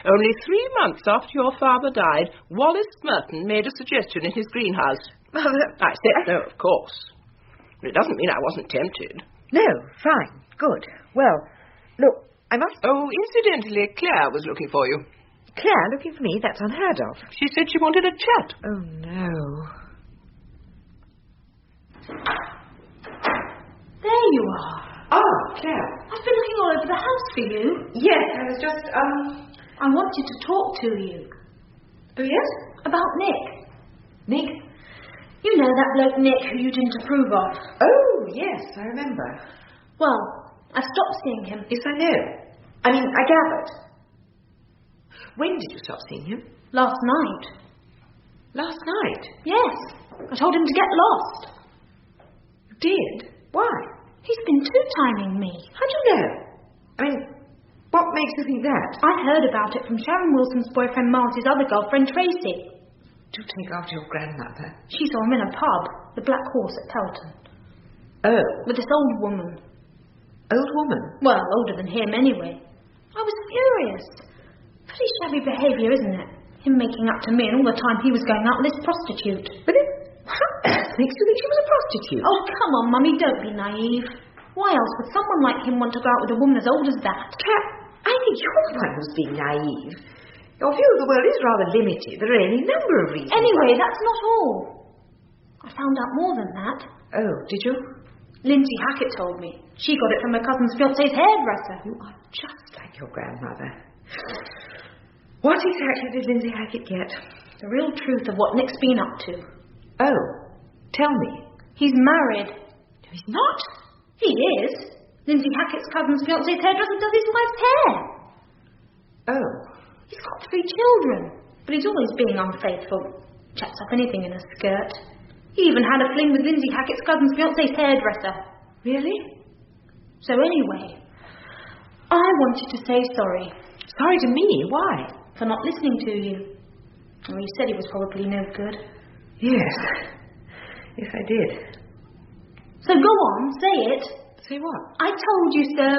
Speaker 3: Only 3 months after your father died, Wallace Merton made a suggestion in his greenhouse.
Speaker 2: Mother...
Speaker 3: I said no, of course. But it doesn't mean I wasn't tempted.
Speaker 2: No, fine, good. Well, look, I must...
Speaker 3: Oh, incidentally, Clare was looking for you.
Speaker 2: Clare looking for me? That's unheard of.
Speaker 3: She said she wanted a chat.
Speaker 2: Oh, no. Clare.
Speaker 1: I've been looking all over the house for you.
Speaker 2: Yes, I was just,
Speaker 1: I wanted to talk to you.
Speaker 2: Oh, yes?
Speaker 1: About Nick.
Speaker 2: Nick?
Speaker 1: You know that bloke Nick who you didn't approve of.
Speaker 2: Oh, yes, I remember.
Speaker 1: Well, I stopped seeing him.
Speaker 2: Yes, I know. I mean, I gathered. When did you stop seeing him?
Speaker 1: Last night.
Speaker 2: Last night?
Speaker 1: Yes. I told him to get lost.
Speaker 2: You did? Why?
Speaker 1: He's been two-timing me.
Speaker 2: How do you know? I mean, what makes you think that?
Speaker 1: I heard about it from Sharon Wilson's boyfriend Marty's other girlfriend, Tracy.
Speaker 2: Do take after your grandmother.
Speaker 1: She saw him in a pub, the Black Horse at Pelton.
Speaker 2: Oh.
Speaker 1: With this old woman.
Speaker 2: Old woman?
Speaker 1: Well, older than him anyway. I was furious. Pretty shabby behaviour, isn't it? Him making up to me, and all the time he was going out with this prostitute.
Speaker 2: But it makes you think she was a prostitute?
Speaker 1: Oh, come on, Mummy, don't be naive. Why else would someone like him want to go out with a woman as old as that?
Speaker 2: Cat, I think you're the one who's being naive. Your view of the world is rather limited. There are any number of reasons.
Speaker 1: Anyway, that's not all. I found out more than that.
Speaker 2: Oh, did you?
Speaker 1: Lindsay Hackett told me. She got it from her cousin's fiancé's hairdresser.
Speaker 2: You are just like your grandmother. What exactly did Lindsay Hackett get?
Speaker 1: The real truth of what Nick's been up to.
Speaker 2: Oh, tell me.
Speaker 1: He's married.
Speaker 2: No, he's not.
Speaker 1: He is. Lindsay Hackett's cousin's fiancé's hairdresser does his wife's hair.
Speaker 2: Oh.
Speaker 1: He's got 3 children, but he's always being unfaithful. Chats up anything in a skirt. He even had a fling with Lindsay Hackett's cousin's fiancé's hairdresser.
Speaker 2: Really?
Speaker 1: So anyway, I wanted to say sorry.
Speaker 2: Sorry to me? Why?
Speaker 1: For not listening to you. Well, you said he was probably no good.
Speaker 2: Yes. Yes, I did.
Speaker 1: So go on, say it.
Speaker 2: Say what?
Speaker 1: I told you so.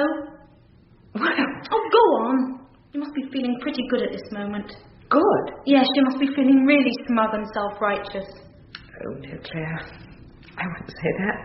Speaker 2: Well.
Speaker 1: Oh, go on. You must be feeling pretty good at this moment.
Speaker 2: Good?
Speaker 1: Yes, you must be feeling really smug and self-righteous.
Speaker 2: Oh, no, Clare. I wouldn't say that.